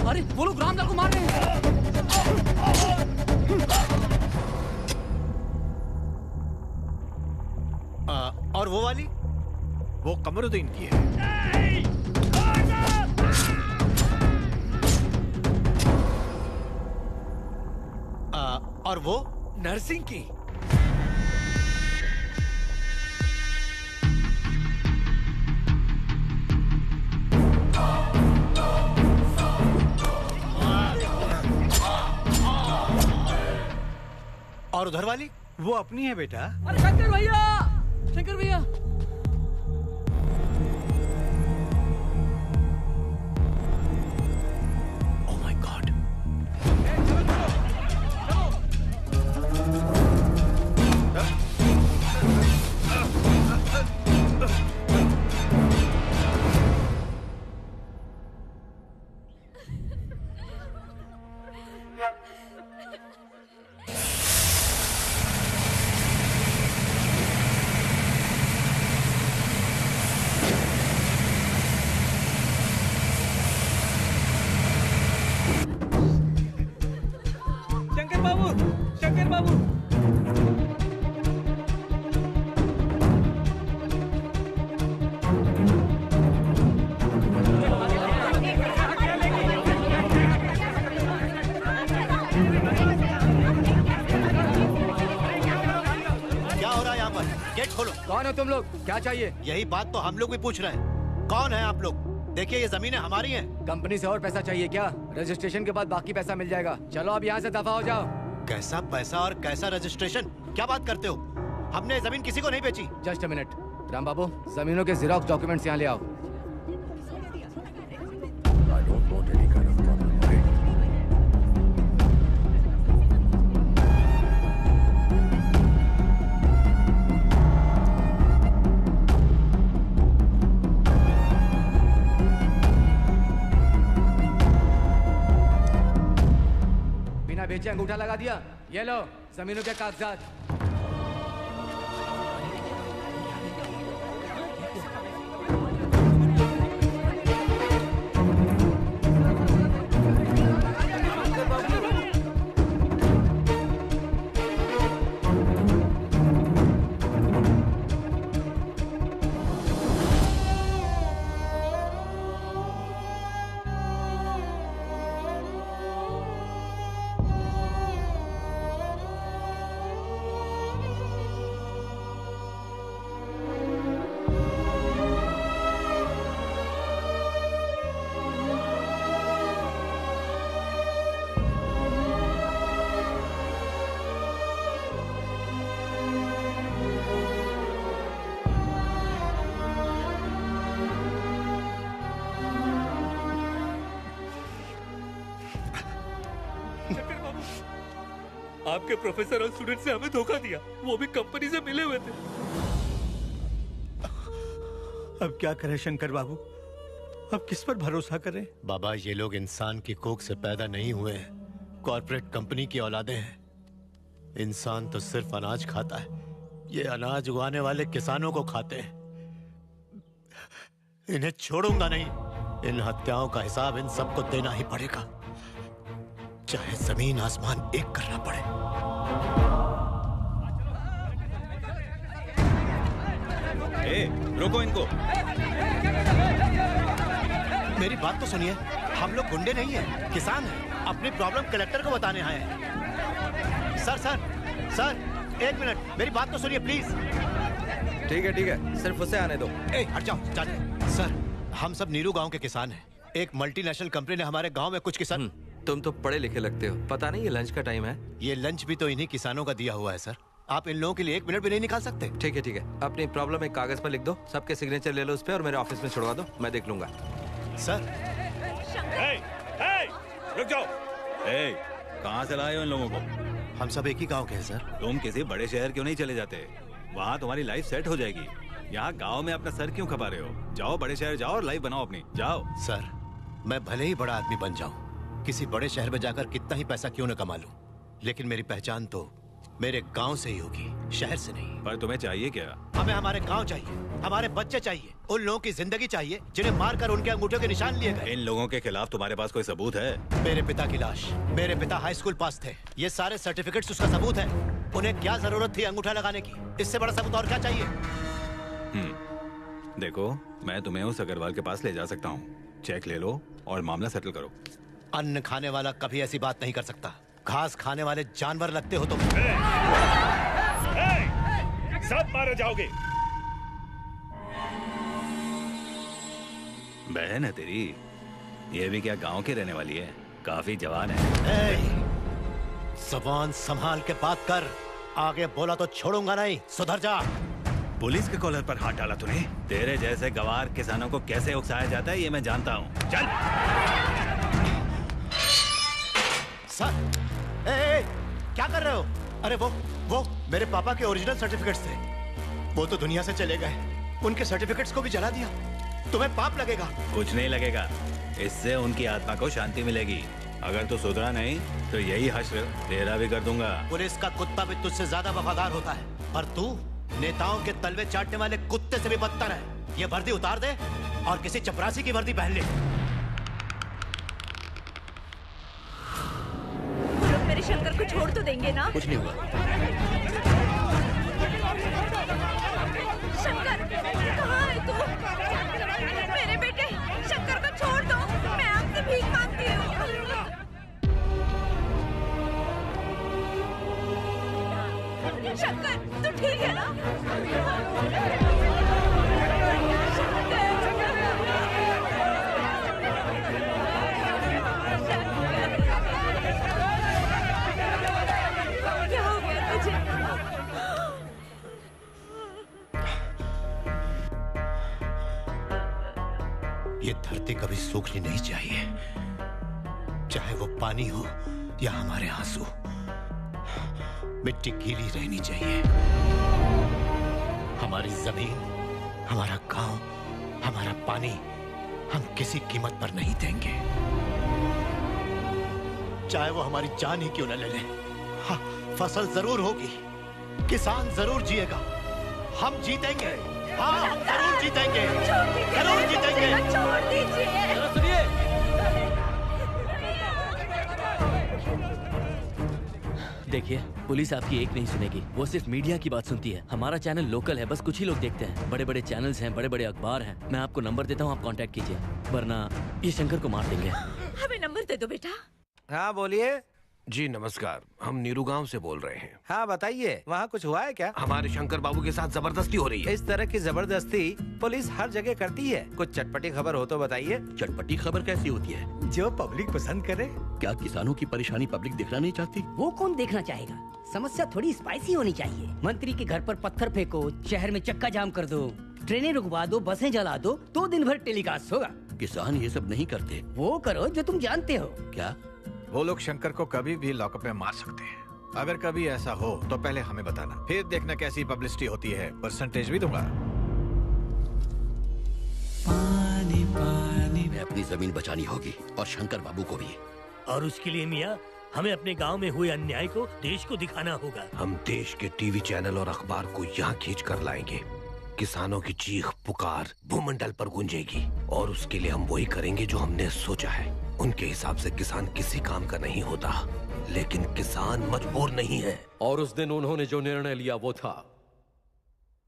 अरे वो लोग रामलाल को मार रहे हैं। और वो वाली? वो कमरुद्दीन की है। और वो? नरसिंह की। और उधर वाली? वो अपनी है बेटा। अरे शंकर भैया, शंकर भैया। Oh my god. शंकर बाबू। क्या हो रहा है यहाँ पर? गेट खोलो। कौन हो तुम लोग? क्या चाहिए? यही बात तो हम लोग भी पूछ रहे हैं। कौन है आप लोग? देखिए ये जमीनें हमारी हैं। कंपनी से और पैसा चाहिए क्या? रजिस्ट्रेशन के बाद बाकी पैसा मिल जाएगा। चलो अब यहाँ से दफा हो जाओ। कैसा पैसा और कैसा रजिस्ट्रेशन? क्या बात करते हो? हमने जमीन किसी को नहीं बेची। Just a minute. राम बाबू, जमीनों के जिरोक्स डॉक्यूमेंट्स यहाँ ले आओ। बिना बेचे अंगूठा लगा दिया। ये लो जमीनों के कागजात। आपके प्रोफेसर और स्टूडेंट से हमें धोखा दिया, वो भी कंपनी से मिले हुए थे। अब क्या करें शंकर बाबू? अब किस पर भरोसा करें? बाबा ये लोग इंसान की कोख से पैदा नहीं हुए हैं, कॉर्पोरेट कंपनी की औलादे हैं। इंसान तो सिर्फ अनाज खाता है, ये अनाज उगाने वाले किसानों को खाते हैं। इन्हें छोड़ूंगा नहीं। इन हत्याओं का हिसाब इन सबको देना ही पड़ेगा, चाहे जमीन आसमान एक करना पड़े। रोको इनको। मेरी बात तो सुनिए, हम लोग गुंडे नहीं हैं, किसान हैं। अपनी प्रॉब्लम कलेक्टर को बताने आए हैं। सर सर सर एक मिनट, मेरी बात तो सुनिए प्लीज। ठीक है, सिर्फ उसे आने दो। हट जाओ, सर हम सब नीरू गांव के किसान हैं। एक मल्टीनेशनल कंपनी ने हमारे गांव में कुछ किसान। तुम तो पढ़े लिखे लगते हो, पता नहीं ये लंच का टाइम है। ये लंच भी तो इन्हीं किसानों का दिया हुआ है सर। आप इन लोगों के लिए एक मिनट भी नहीं निकाल सकते? ठीक है, अपनी प्रॉब्लम एक कागज पर लिख दो, सबके सिग्नेचर ले लो उस पे और मेरे ऑफिस में छुड़वा दो, मैं देख लूंगा। सर रुक जाओ। कहाँ से लाए हो इन लोगों को? हम सब एक ही गांव के हैं सर। तुम किसी बड़े शहर क्यों नहीं चले जाते? वहाँ तुम्हारी लाइफ सेट हो जाएगी। यहाँ गांव में अपना सर क्यों खपा रहे हो? जाओ बड़े शहर जाओ और लाइफ बनाओ अपनी, जाओ। सर मैं भले ही बड़ा आदमी बन जाऊं, किसी बड़े शहर में जाकर कितना ही पैसा क्यों न कमा लूं, लेकिन मेरी पहचान तो मेरे गांव से ही होगी, शहर से नहीं। पर तुम्हें चाहिए क्या? हमें हमारे गांव चाहिए, हमारे बच्चे चाहिए, उन लोगों की जिंदगी चाहिए जिन्हें मारकर उनके अंगूठों के निशान लिए गए। इन लोगों के खिलाफ तुम्हारे पास कोई सबूत है? मेरे पिता की लाश, मेरे पिता हाई स्कूल पास थे, ये सारे सर्टिफिकेट्स उसका सबूत है। उन्हें क्या जरूरत थी अंगूठा लगाने की? इससे बड़ा सबूत और क्या चाहिए? देखो, मैं तुम्हें उस अग्रवाल के पास ले जा सकता हूँ, चेक ले लो और मामला सेटल करो। अन्न खाने वाला कभी ऐसी बात नहीं कर सकता। घास खाने वाले जानवर लगते हो तुम। सब मारे जाओगे। बहन है तेरी, ये भी क्या गांव की रहने वाली है? काफी जवान है। ज़बान संभाल के बात कर, आगे बोला तो छोड़ूंगा नहीं, सुधर जा। पुलिस के कॉलर पर हाथ डाला तूने? तेरे जैसे गवार किसानों को कैसे उकसाया जाता है ये मैं जानता हूँ। चल। सर क्या कर रहे हो? अरे वो मेरे पापा के ओरिजिनल सर्टिफिकेट्स थे, वो तो दुनिया से चले गए। उनके सर्टिफिकेट्स को भी जला दिया। तुम्हें पाप लगेगा। कुछ नहीं लगेगा, इससे उनकी आत्मा को शांति मिलेगी। अगर तू सुधरा नहीं तो यही हश्र तेरा भी कर दूंगा। पुलिस का कुत्ता भी तुझसे ज्यादा वफादार होता है, पर तू नेताओं के तलवे चाटने वाले कुत्ते से भी बदतर है। ये वर्दी उतार दे और किसी चपरासी की वर्दी पहन ले। मेरे शंकर शंकर को छोड़ तो देंगे ना? कुछ नहीं होगा। शंकर, कहाँ है तू? मेरे बेटे, शंकर को छोड़ दो। मैं आपसे भीख मांगती हूँ। शंकर, तू ठीक है ना? क्या हो गया तुझे? ये धरती कभी सूखनी नहीं चाहिए, चाहे वो पानी हो या हमारे आंसू। मिट्टी गीली रहनी चाहिए। हमारी जमीन, हमारा गांव, हमारा पानी हम किसी कीमत पर नहीं देंगे, चाहे वो हमारी जान ही क्यों न ले ले। हाँ, फसल जरूर होगी, किसान जरूर जिएगा, हम जीतेंगे। हाँ, हम जरूर जीतेंगे, जरूर जीतेंगे। छोड़ दीजिए। सुनिए, देखिए, पुलिस आपकी एक नहीं सुनेगी, वो सिर्फ मीडिया की बात सुनती है। हमारा चैनल लोकल है, बस कुछ ही लोग देखते हैं। बड़े बड़े चैनल्स हैं, बड़े बड़े अखबार हैं। मैं आपको नंबर देता हूँ, आप कांटेक्ट कीजिए, वरना ये शंकर को मार देंगे। हमें नंबर दे दो बेटा। हाँ बोलिए। जी नमस्कार, हम नीरू गांव से बोल रहे हैं। हाँ बताइए, वहाँ कुछ हुआ है क्या? हमारे शंकर बाबू के साथ जबरदस्ती हो रही है। इस तरह की जबरदस्ती पुलिस हर जगह करती है। कुछ चटपटी खबर हो तो बताइए। चटपटी खबर कैसी होती है? जो पब्लिक पसंद करे। क्या किसानों की परेशानी पब्लिक देखना नहीं चाहती? वो कौन देखना चाहेगा? समस्या थोड़ी स्पाइसी होनी चाहिए। मंत्री के घर पर पत्थर फेंको, शहर में चक्का जाम कर दो, ट्रेनें रुकवा दो, बसें जला दो, तो दिन भर टेलीकास्ट होगा। किसान ये सब नहीं करते। वो करो जो तुम जानते हो। क्या? वो लोग शंकर को कभी भी लॉकअप में मार सकते हैं। अगर कभी ऐसा हो तो पहले हमें बताना, फिर देखना कैसी पब्लिसिटी होती है, परसेंटेज भी दूंगा। पानी पानी। मैं अपनी जमीन बचानी होगी और शंकर बाबू को भी। और उसके लिए मियाँ, हमें अपने गांव में हुए अन्याय को देश को दिखाना होगा। हम देश के टीवी चैनल और अखबार को यहाँ खींच कर लाएंगे। किसानों की चीख पुकार भूमंडल पर गूंजेगी, और उसके लिए हम वही करेंगे जो हमने सोचा है। उनके हिसाब से किसान किसी काम का नहीं होता, लेकिन किसान मजबूर नहीं है। और उस दिन उन्होंने जो निर्णय लिया वो था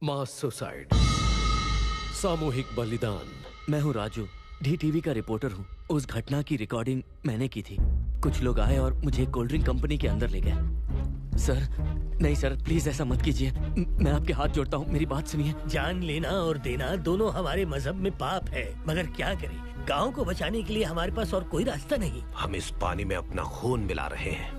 मास सुसाइड, सामूहिक बलिदान। मैं हूँ राजू, DTV का रिपोर्टर हूँ। उस घटना की रिकॉर्डिंग मैंने की थी। कुछ लोग आए और मुझे कोल्ड ड्रिंक कंपनी के अंदर ले गए। सर, नहीं सर, प्लीज ऐसा मत कीजिए। मैं आपके हाथ जोड़ता हूँ, मेरी बात सुनिए। जान लेना और देना दोनों हमारे मजहब में पाप है, मगर क्या करें, गांव को बचाने के लिए हमारे पास और कोई रास्ता नहीं। हम इस पानी में अपना खून मिला रहे हैं।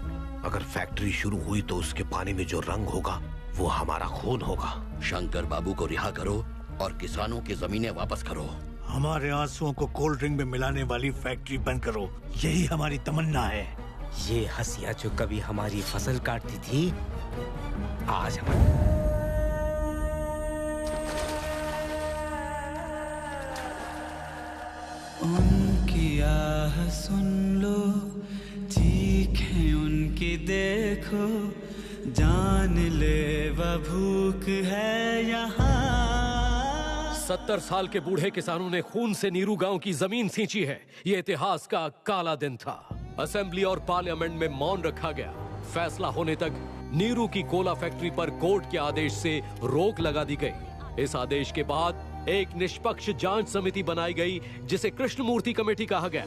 अगर फैक्ट्री शुरू हुई तो उसके पानी में जो रंग होगा वो हमारा खून होगा। शंकर बाबू को रिहा करो और किसानों की जमीनें वापस करो। हमारे आंसुओं को कोल्ड ड्रिंक में मिलाने वाली फैक्ट्री बंद करो, यही हमारी तमन्ना है। ये हंसिया जो कभी हमारी फसल काटती थी, आज हमारी। उनकी आह सुन लो, चीखें उनकी देखो, जान ले वह भूख है यहाँ। 70 साल के बूढ़े किसानों ने खून से नीरू गांव की जमीन सींची है। ये इतिहास का काला दिन था। असेंबली और पार्लियामेंट में मौन रखा गया। फैसला होने तक नीरू की कोला फैक्ट्री पर कोर्ट के आदेश से रोक लगा दी गई। इस आदेश के बाद एक निष्पक्ष जांच समिति बनाई गई, जिसे कृष्णमूर्ति कमेटी कहा गया।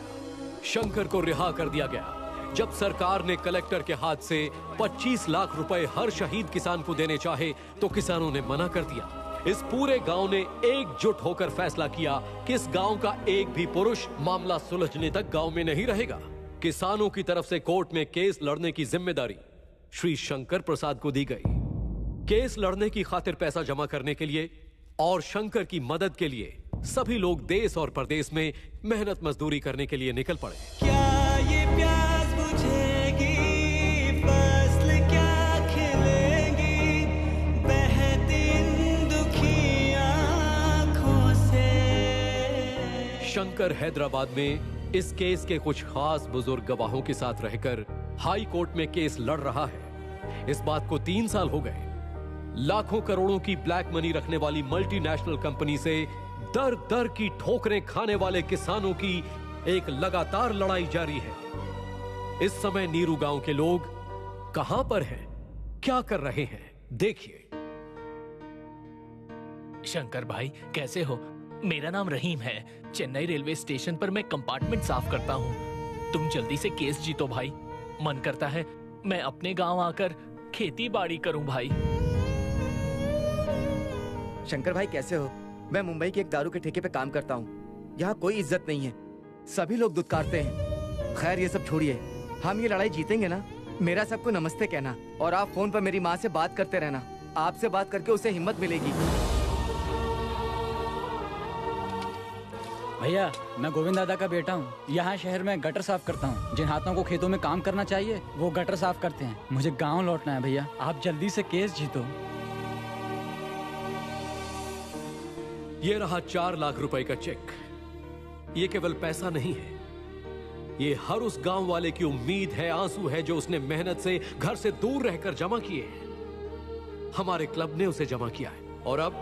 शंकर को रिहा कर दिया गया। जब सरकार ने कलेक्टर के हाथ से 25 लाख रुपए हर शहीद किसान को देने चाहे तो किसानों ने मना कर दिया। इस पूरे गांव ने एकजुट होकर फैसला किया कि इस गांव का एक भी पुरुष मामला सुलझने तक गांव में नहीं रहेगा। किसानों की तरफ से कोर्ट में केस लड़ने की जिम्मेदारी श्री शंकर प्रसाद को दी गई। केस लड़ने की खातिर पैसा जमा करने के लिए और शंकर की मदद के लिए सभी लोग देश और प्रदेश में मेहनत मजदूरी करने के लिए निकल पड़े। क्या ये प्यास बुझेगी, फसल क्या खिलेगी, बहती इन दुखी आँखों से। शंकर हैदराबाद में इस केस के कुछ खास बुजुर्ग गवाहों के साथ रहकर हाई कोर्ट में केस लड़ रहा है। इस बात को 3 साल हो गए। लाखों करोड़ों की ब्लैक मनी रखने वाली मल्टीनेशनल कंपनी से दर दर की ठोकरें खाने वाले किसानों की एक लगातार लड़ाई जारी है। इस समय नीरू गांव के लोग कहां पर हैं, क्या कर रहे हैं, देखिए। शंकर भाई कैसे हो? मेरा नाम रहीम है। चेन्नई रेलवे स्टेशन पर मैं कंपार्टमेंट साफ करता हूँ। तुम जल्दी से केस जीतो भाई। मन करता है मैं अपने गांव आकर खेती बाड़ी करूं भाई। शंकर भाई कैसे हो? मैं मुंबई के एक दारू के ठेके पे काम करता हूँ। यहाँ कोई इज्जत नहीं है, सभी लोग दुत्कारते हैं। खैर ये सब छोड़िए, हम ये लड़ाई जीतेंगे ना। मेरा सबको नमस्ते कहना और आप फोन पर मेरी माँ से बात करते रहना। आपसे बात करके उसे हिम्मत मिलेगी। भैया मैं गोविंद दादा का बेटा हूँ। यहाँ शहर में गटर साफ करता हूँ। जिन हाथों को खेतों में काम करना चाहिए वो गटर साफ करते हैं। मुझे गांव लौटना है भैया, आप जल्दी से केस जीतो। ये रहा 4 लाख रुपए का चेक। ये केवल पैसा नहीं है, ये हर उस गांव वाले की उम्मीद है, आंसू है जो उसने मेहनत से घर से दूर रहकर जमा किए हैं। हमारे क्लब ने उसे जमा किया है और अब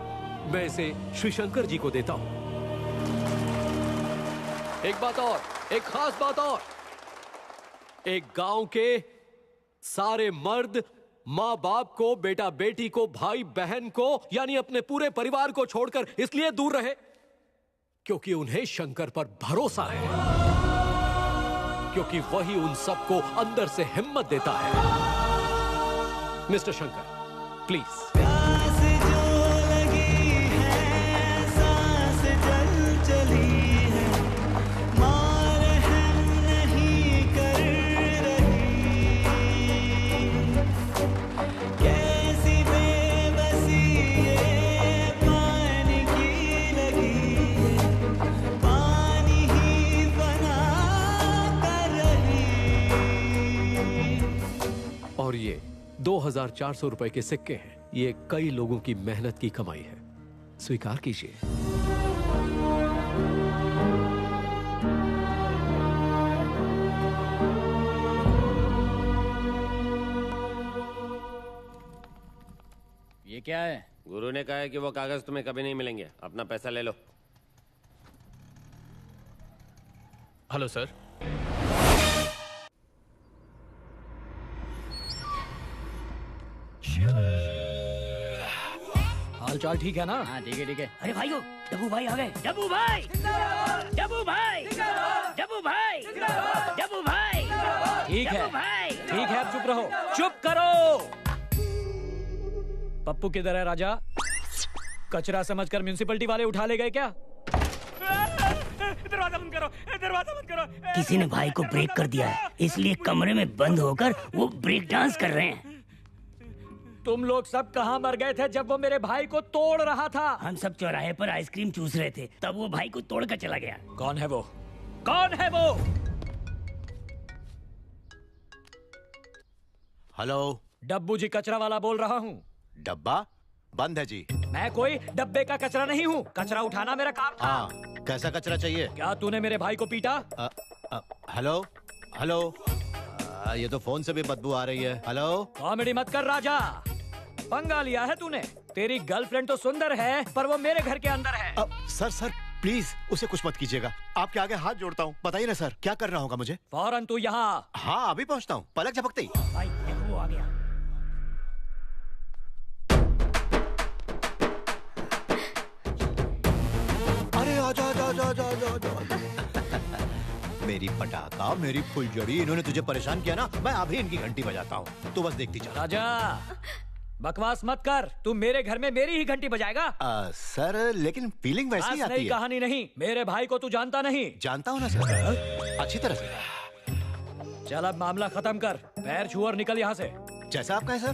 मैं इसे श्री शंकर जी को देता हूं। एक बात और, एक खास बात और, एक गांव के सारे मर्द माँ बाप को, बेटा बेटी को, भाई बहन को, यानी अपने पूरे परिवार को छोड़कर इसलिए दूर रहे क्योंकि उन्हें शंकर पर भरोसा है, क्योंकि वही उन सबको अंदर से हिम्मत देता है। Mister Shankar please. और ये 2400 रुपए के सिक्के हैं। ये कई लोगों की मेहनत की कमाई है, स्वीकार कीजिए। ये क्या है? गुरु ने कहा है कि वो कागज तुम्हें कभी नहीं मिलेंगे। अपना पैसा ले लो। Hello sir. हाल चाल ठीक है ना? हाँ ठीक है ठीक है। अरे भाइयों, डब्बू भाई आ गए। डब्बू भाई, डब्बू भाई, डब्बू भाई, डब्बू भाई। ठीक है, डब्बू भाई। ठीक है, अब चुप रहो, चुप करो। पप्पू किधर है राजा? कचरा समझकर म्युनिसिपैलिटी वाले उठा ले गए क्या? दरवाजा बंद करो, दरवाजा बंद करो। किसी ने भाई को ब्रेक कर दिया है, इसलिए कमरे में बंद होकर वो ब्रेक डांस कर रहे हैं। तुम लोग सब कहाँ मर गए थे जब वो मेरे भाई को तोड़ रहा था? हम सब चौराहे पर आइसक्रीम चूस रहे थे, तब वो भाई को तोड़ कर चला गया। कौन है वो? कौन है वो? हेलो, डब्बू जी कचरा वाला बोल रहा हूँ। डब्बा बंद है जी। मैं कोई डब्बे का कचरा नहीं हूँ, कचरा उठाना मेरा काम था। हाँ, कैसा कचरा चाहिए? क्या तूने मेरे भाई को पीटा? हेलो हेलो, ये तो फोन से भी बदबू आ रही है। हेलो, कॉमेडी मत कर राजा, पंगा लिया है तूने। तेरी गर्लफ्रेंड तो सुंदर है पर वो मेरे घर के अंदर है। सर प्लीज उसे कुछ मत कीजिएगा, आपके आगे हाथ जोड़ता हूँ। बताइए ना सर, क्या करना होगा मुझे? फौरन तू यहाँ। हाँ अभी पहुँचता हूँ, पलक झपकते ही। भाई देखो वो आ गया। अरे आजा आजा आजा आजा आजा आजा। मेरी पटाखा, मेरी फुलझड़ी, इन्होंने तुझे परेशान किया ना, मैं अभी इनकी घंटी बजाता हूँ, तू बस देखती चल। राजा बकवास मत कर, तू मेरे घर में मेरी ही घंटी बजाएगा? सर लेकिन फीलिंग वैसी ही आती है। कहानी नहीं, मेरे भाई को तू जानता नहीं। जानता हूँ ना सर, अच्छी तरह से। चल अब मामला खत्म कर, पैर छू और निकल यहाँ से। जैसा आप कहें सर।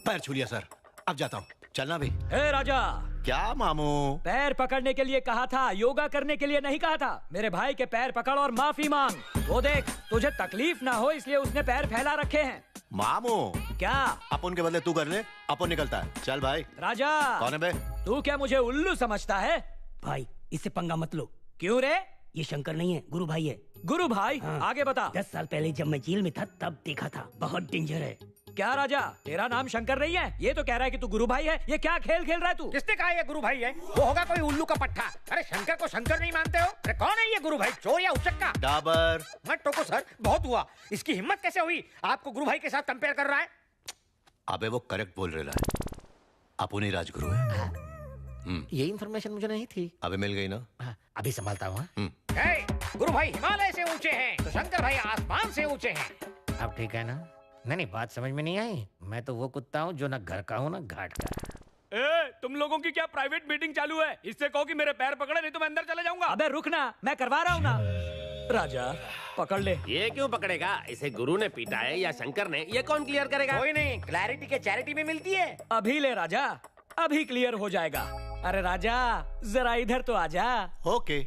पैर छू लिया सर, अब जाता हूँ, चलना भी। हे राजा। क्या मामू? पैर पकड़ने के लिए कहा था, योगा करने के लिए नहीं कहा था। मेरे भाई के पैर पकड़ और माफी मांग। वो देख, तुझे तकलीफ ना हो इसलिए उसने पैर फैला रखे हैं। मामू क्या? अपन के बदले तू कर ले, अपन निकलता है। चल भाई। राजा। कौन है बे? तू क्या मुझे उल्लू समझता है? भाई इससे पंगा मत लो। क्यों रे? ये शंकर नहीं है, गुरु भाई है। गुरु भाई? हाँ। आगे बता। 10 साल पहले जब मैं जेल में था तब देखा था, बहुत डेंजर है। क्या राजा, तेरा नाम शंकर नहीं है? ये तो कह रहा है कि तू गुरु भाई है। ये क्या खेल खेल रहा है तू? किसने कहा ये गुरु भाई है? वो होगा कोई उल्लू का पट्टा। अरे शंकर को शंकर नहीं मानते हो? अरे कौन है ये गुरु भाई, चोर या उचक्का? डाबर। मत टोको सर, बहुत हुआ। इसकी हिम्मत कैसे हुई आपको गुरु भाई के साथ कंपेयर कर रहा है? अबे वो करेक्ट बोल रहा है, अपुनी राजगुरु है। ये इन्फॉर्मेशन मुझे नहीं थी। अबे मिल गई ना? अभी संभालता हूँ। गुरु भाई हिमालय से ऊंचे हैं तो शंकर भाई आसमान से ऊंचे हैं। अब ठीक है ना? नहीं, बात समझ में नहीं आई। मैं तो वो कुत्ता हूँ जो ना घर का हूँ ना घाट का। तुम लोगों की क्या प्राइवेट मीटिंग चालू है? इससे कहो कि मेरे पैर पकड़े, नहीं तो मैं अंदर चले जाऊंगा। अबे रुक ना, मैं करवा रहा हूँ ना। राजा पकड़ ले। ये क्यों पकड़ेगा? इसे गुरु ने पीटा है या शंकर ने? ये कौन क्लियर करेगा? कोई नहीं, क्लैरिटी के चैरिटी में मिलती है। अभी ले राजा, अभी क्लियर हो जाएगा। अरे राजा जरा इधर तो आजा। ओके।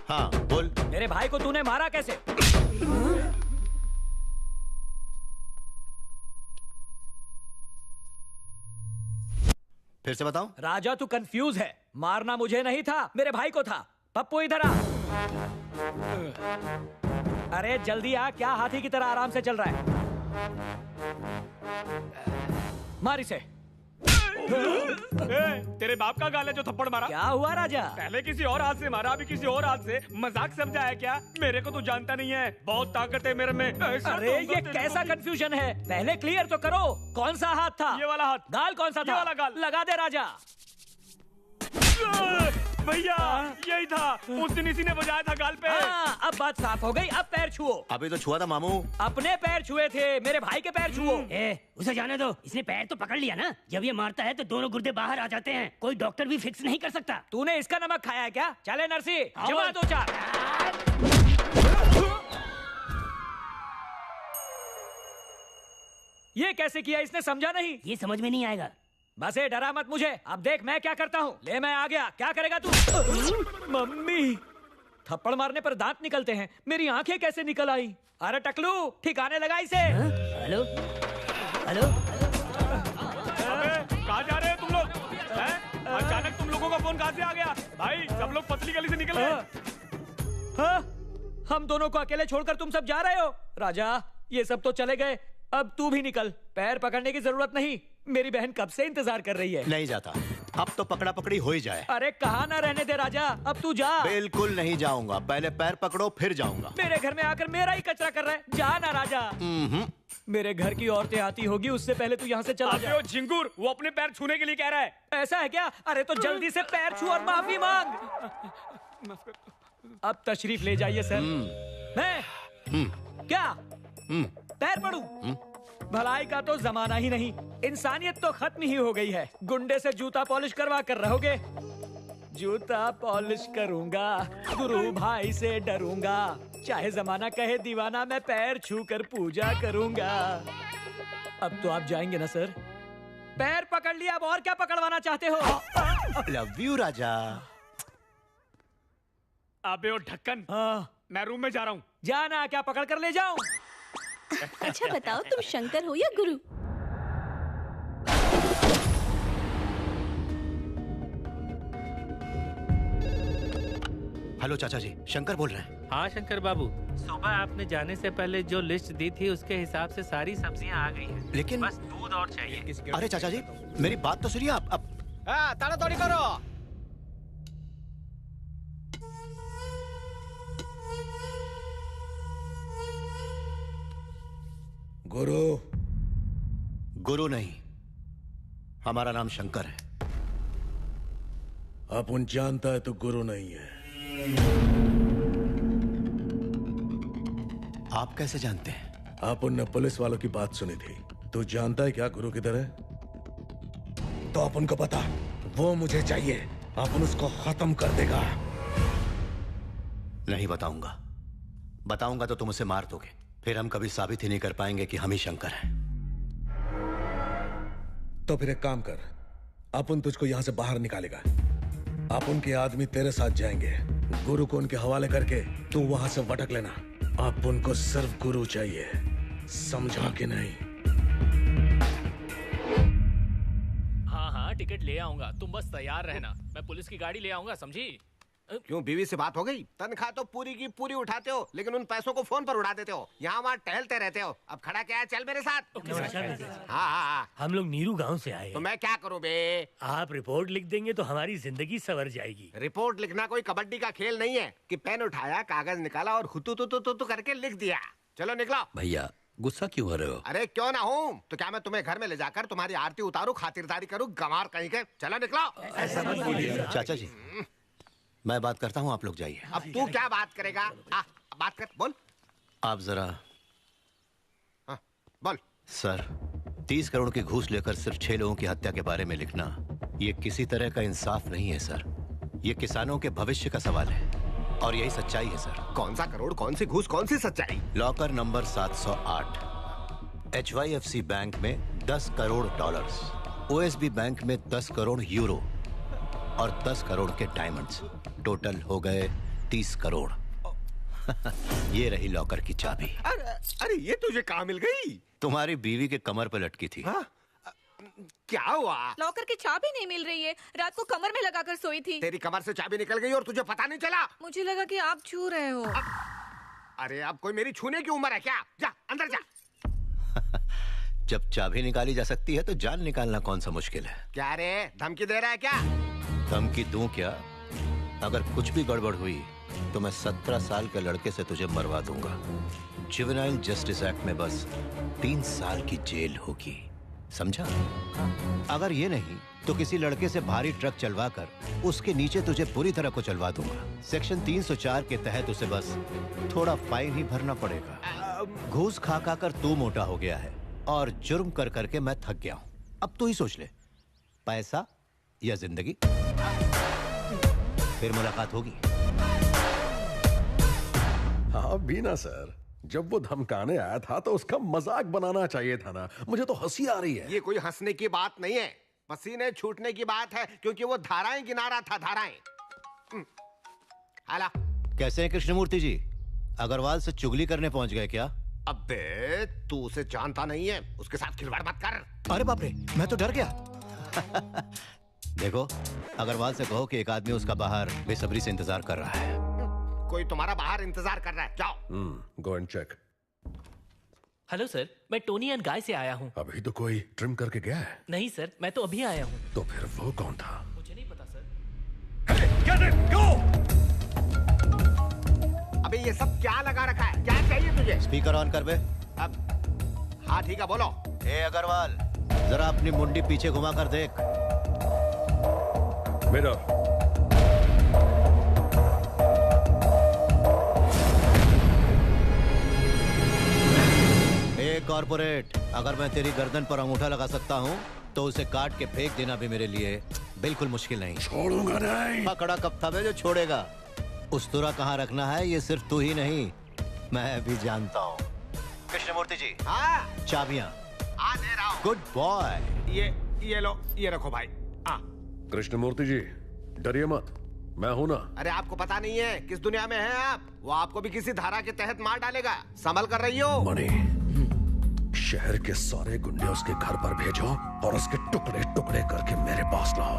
हाँ बोल। मेरे भाई को तूने मारा कैसे? फिर से बताऊं? राजा तू कंफ्यूज है। मारना मुझे नहीं था, मेरे भाई को था। पप्पू इधर आ। अरे जल्दी आ, क्या हाथी की तरह आराम से चल रहा है? मार इसे। तेरे बाप का गाल है जो थप्पड़ मारा। क्या हुआ राजा? पहले किसी और हाथ से मारा, अभी किसी और हाथ से। मजाक समझा है क्या? मेरे को तू जानता नहीं है, बहुत ताकत है मेरे में। अरे ये कैसा कंफ्यूजन है? पहले क्लियर तो करो, कौन सा हाथ था? ये वाला हाथ। गाल कौन सा था? ये वाला गाल। लगा दे राजा। भैया यही था, उस दिन इसी ने बजाया था गाल पे। हाँ, अब बात साफ हो गई। अब पैर छुओ। अभी तो छुआ था मामू। अपने पैर छुए थे, मेरे भाई के पैर छुओ। उसे जाने दो, इसने पैर तो पकड़ लिया ना। जब ये मारता है तो दोनों गुर्दे बाहर आ जाते हैं, कोई डॉक्टर भी फिक्स नहीं कर सकता। तूने इसका नमक खाया है क्या? चले नरसी, जमा दो चार। ये कैसे किया इसने, समझा नहीं? ये समझ में नहीं आएगा। बस ये डरा मत मुझे। अब देख मैं क्या करता हूँ। ले मैं आ गया, क्या करेगा तू? मम्मी, थप्पड़ मारने पर दांत निकलते हैं, मेरी आंखें कैसे निकल आई? अरे टकलू, ठिकाने लगा इसे। हेलो हेलो, कहाँ जा रहे हो तुम लोग? अचानक तुम लोगों का फोन कहाँ से आ गया? भाई सब लोग पतली गली से निकल गए। हम दोनों को अकेले छोड़कर तुम सब जा रहे हो? राजा ये सब तो चले गए, अब तू भी निकल। पैर पकड़ने की जरूरत नहीं, मेरी बहन कब से इंतजार कर रही है। नहीं जाता, अब तो पकड़ा पकड़ी हो ही जाए। अरे कहाँ ना रहने दे राजा, अब तू जा। बिल्कुल नहीं जाऊंगा, पहले पैर पकड़ो फिर जाऊंगा। मेरे घर में आकर मेरा ही कचरा कर रहा है, जा ना राजा। मेरे घर की औरतें आती होगी, उससे पहले तू यहाँ से चला जा। झिंगुर, वो अपने पैर छूने के लिए कह रहा है। ऐसा है क्या? अरे तो जल्दी से पैर छू और माफी मांग। अब तशरीफ ले जाइए सर। मैं क्या पैर पड़ूं? भलाई का तो जमाना ही नहीं, इंसानियत तो खत्म ही हो गई है। गुंडे से जूता पॉलिश करवा कर रहोगे? जूता पॉलिश करूंगा, गुरु भाई से डरूंगा, चाहे जमाना कहे दीवाना, मैं पैर छू कर पूजा करूंगा। अब तो आप जाएंगे ना सर? पैर पकड़ लिया, अब और क्या पकड़वाना चाहते हो? लव यू राजा। अबे ओ ढक्कन, मैं रूम में जा रहा हूँ। जाना, क्या पकड़ कर ले जाऊं? अच्छा बताओ, तुम शंकर हो या गुरु? हेलो चाचा जी, शंकर बोल रहे हैं। हाँ शंकर बाबू, सुबह आपने जाने से पहले जो लिस्ट दी थी उसके हिसाब से सारी सब्जियां आ गई हैं। लेकिन बस दूध और चाहिए। अरे चाचा जी, मेरी बात तो सुनिए आप। ताड़ाताड़ी करो। गुरु? गुरु नहीं, हमारा नाम शंकर है। अपन जानता है तो गुरु नहीं है। आप कैसे जानते हैं? अपन ने पुलिस वालों की बात सुनी थी। तू जानता है क्या गुरु किधर है? तो अपन को पता, वो मुझे चाहिए। अपन उसको खत्म कर देगा। नहीं बताऊंगा, बताऊंगा तो तुम उसे मार दोगे, फिर हम कभी साबित ही नहीं कर पाएंगे कि हम ही शंकर हैं। तो फिर एक काम कर, अपन तुझको यहां से बाहर निकालेगा। अपन के आदमी तेरे साथ जाएंगे, गुरु को उनके हवाले करके तू वहां से भटक लेना। अपन को सिर्फ गुरु चाहिए, समझा कि नहीं? हाँ हाँ, टिकट ले आऊंगा, तुम बस तैयार रहना। मैं पुलिस की गाड़ी ले आऊंगा, समझी? क्यों, बीवी से बात हो गई? तनख्वाह तो पूरी की पूरी उठाते हो, लेकिन उन पैसों को फोन पर उड़ा देते हो। यहाँ वहाँ टहलते रहते हो। अब खड़ा क्या है, चल मेरे साथ। हाँ। हम लोग नीरू गांव से आए। तो मैं क्या करूँ बे? आप रिपोर्ट लिख देंगे तो हमारी जिंदगी संवर जाएगी। रिपोर्ट लिखना कोई कबड्डी का खेल नहीं है कि पेन उठाया, कागज निकाला और हुतू तू करके लिख दिया। चलो निकलो। भैया गुस्सा क्यों हो रहे हो? अरे क्यों ना हूँ, तो क्या मैं तुम्हें घर में ले जाकर तुम्हारी आरती उतारू, खातिरदारी करूँ, गंवार कहीं के? चलो निकलो। चाचा जी, मैं बात करता हूँ, आप लोग जाइए। अब तू क्या बात करेगा? बात कर, बोल। आप जरा बोल। सर, 30 करोड़ की घूस लेकर सिर्फ 6 लोगों की हत्या के बारे में लिखना, ये किसी तरह का इंसाफ नहीं है सर। ये किसानों के भविष्य का सवाल है और यही सच्चाई है सर। कौन सा करोड़, कौन सी घूस, कौन सी सच्चाई? लॉकर नंबर 708, HYFC बैंक में 10 करोड़ डॉलर्स, OSB बैंक में 10 करोड़ यूरो और 10 करोड़ के डायमंड्स, टोटल हो गए 30 करोड़। ये रही लॉकर की चाबी। अरे ये तुझे कहाँ मिल गई? तुम्हारी बीवी के कमर पे लटकी थी। क्या हुआ? लॉकर की चाबी नहीं मिल रही है, रात को कमर में लगाकर सोई थी। तेरी कमर से चाबी निकल गई और तुझे पता नहीं चला? मुझे लगा कि आप छू रहे हो। अरे अब कोई मेरी छूने की उम्र है क्या? जा अंदर जा। जब चाबी निकाली जा सकती है तो जान निकालना कौन सा मुश्किल है? क्या रे, धमकी दे रहा है क्या? धमकी दूं क्या? अगर कुछ भी गड़बड़ हुई तो मैं 17 साल के लड़के से तुझे मरवा दूंगा। जुवेनाइल जस्टिस एक्ट में बस 3 साल की जेल होगी, समझा? अगर ये नहीं तो किसी लड़के से भारी ट्रक चलवाकर उसके नीचे तुझे पूरी तरह को चलवा दूंगा। सेक्शन 304 के तहत उसे बस थोड़ा फाइन ही भरना पड़ेगा। घूस खा खा कर तू मोटा हो गया है और जुर्म कर करके मैं थक गया हूं। अब तू ही सोच ले, पैसा या जिंदगी? फिर मुलाकात होगी। हाँ बीना सर, जब वो धमकाने आया था तो उसका मजाक बनाना चाहिए था ना। मुझे तो हंसी आ रही है। ये कोई हंसने की बात नहीं है, पसीने छूटने की बात है, क्योंकि वो धाराएं गिना रहा था, धाराएं। हाला। कैसे हैं कृष्णमूर्ति जी? अग्रवाल से चुगली करने पहुंच गए क्या? अबे तू उसे जानता नहीं है, उसके साथ खिलवाड़ मत कर। अरे बाप रे, मैं तो डर गया। देखो, अग्रवाल से कहो कि एक आदमी उसका बाहर बेसब्री से इंतजार कर रहा है। कोई तुम्हारा बाहर इंतजार कर रहा है, जाओ। Go and check. Hello sir, मैं टोनी एंड गाय से आया हूँ। अभी तो कोई ट्रिम करके गया है? नहीं सर, मैं तो अभी आया हूँ। तो फिर वो कौन था? मुझे नहीं पता सर। अबे ये सब क्या लगा रखा है? क्या चाहिए तुझे? स्पीकर ऑन कर बे। अब हाँ ठीक है, बोलो। ए अग्रवाल, जरा अपनी मुंडी पीछे घुमा कर देख। मिरर। कॉर्पोरेट, अगर मैं तेरी गर्दन पर अंगूठा लगा सकता हूँ तो उसे काट के फेंक देना भी मेरे लिए बिल्कुल मुश्किल नहीं। छोड़ूंगा नहीं। पकड़ा कब था बे जो छोड़ेगा? उस्तरा कहाँ रखना है ये सिर्फ तू ही नहीं, मैं भी जानता हूँ। कृष्णमूर्ति जी। हाँ चाबियाँ। हाँ दे रहा हूँ। Good boy. ये लो, ये रखो भाई। कृष्णमूर्ति जी डरिए मत, मैं हूं ना। अरे आपको पता नहीं है किस दुनिया में हैं आप? वो आपको भी किसी धारा के तहत मार डालेगा, संभल कर रही हो। मणि, शहर के सारे गुंडे उसके घर पर भेजो और उसके टुकड़े टुकड़े करके मेरे पास लाओ।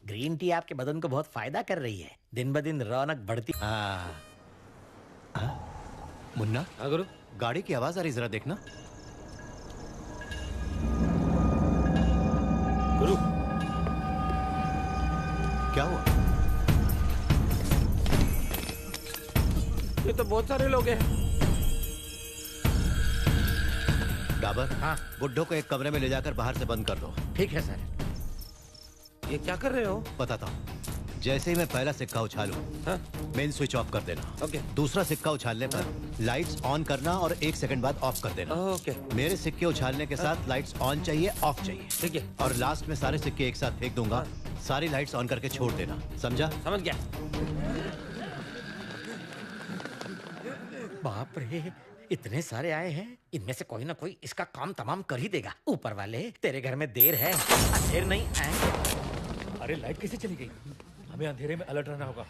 ग्रीन टी आपके बदन को बहुत फायदा कर रही है, दिन ब दिन रौनक बढ़ती। मुन्ना। हाँ गुरु। गाड़ी की आवाज आ रही, जरा देखना। गुरु क्या हुआ? ये तो बहुत सारे लोग हैं। डाबर, हाँ, बुड्ढो को एक कमरे में ले जाकर बाहर से बंद कर दो। ठीक है सर। ये क्या कर रहे हो? बताता हूँ। जैसे ही मैं पहला सिक्का उछालूं, मेन स्विच ऑफ कर देना। ओके। दूसरा सिक्का उछालने पर लाइट्स ऑन करना और 1 सेकंड बाद ऑफ कर देना। ओके। मेरे सिक्के उछालने के साथ लाइट्स ऑन चाहिए, ऑफ चाहिए। ठीक है। और लास्ट में सारे सिक्के एक साथ फेंक दूंगा, सारी लाइट्स ऑन करके छोड़ देना, समझा? समझ गया। बाप रे, इतने सारे आए हैं, इनमें से कोई ना कोई इसका काम तमाम कर ही देगा। ऊपर वाले, तेरे घर में देर है, देर नहीं आए। अरे लाइट कैसे चली गई? हमें अंधेरे में अलर्ट रहना होगा।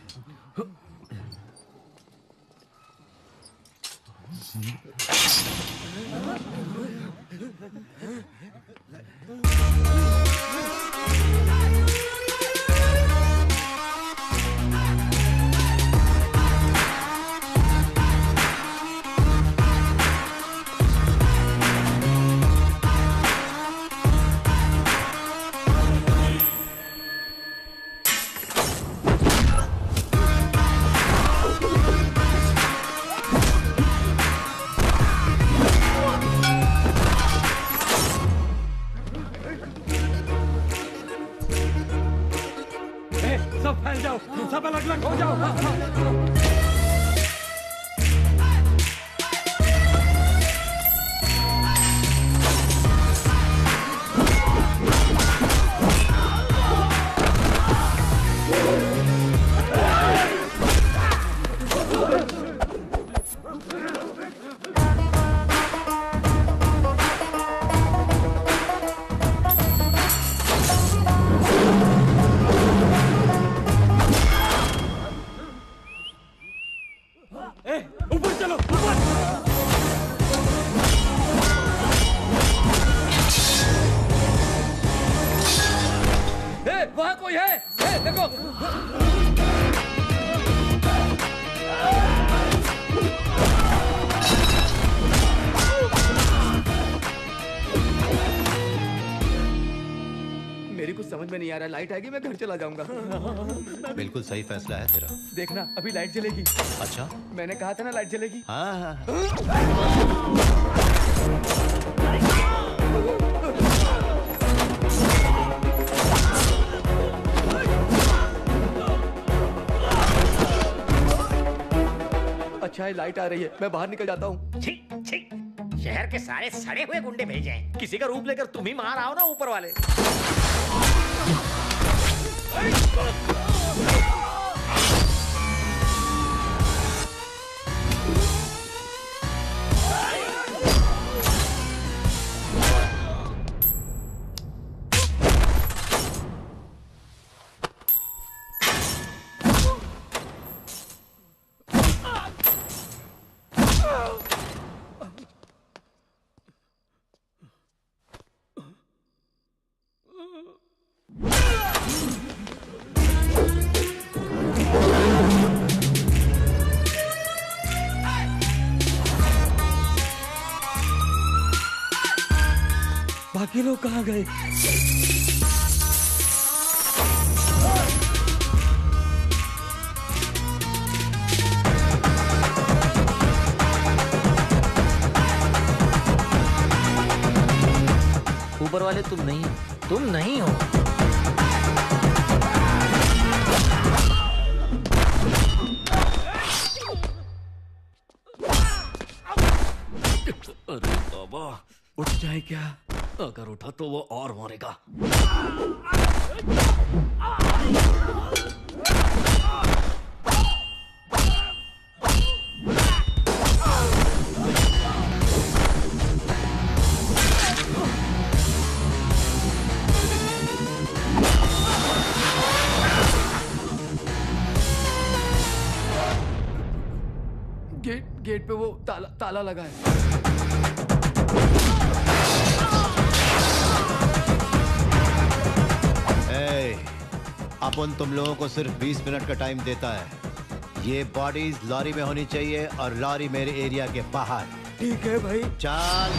रुको। मेरी कुछ समझ में नहीं आ रहा, लाइट आएगी मैं घर चला जाऊंगा। बिल्कुल सही फैसला है तेरा। देखना अभी लाइट जलेगी। अच्छा, मैंने कहा था ना लाइट जलेगी। हाँ। अच्छा है लाइट आ रही है, मैं बाहर निकल जाता हूँ। छी छी, शहर के सारे सड़े हुए गुंडे भेजे हैं। किसी का रूप लेकर तुम ही मार आओ ना ऊपर वाले। बाकी लोग कहाँ गए? ऊपर वाले तुम नहीं हो। अरे बाबा, उठ जाए क्या? अगर उठा तो वो और मरेगा। गेट पे वो ताला लगा है। अपन तुम लोगों को सिर्फ 20 मिनट का टाइम देता है। ये बॉडीज लॉरी में होनी चाहिए और लॉरी मेरे एरिया के बाहर। ठीक है भाई। चल।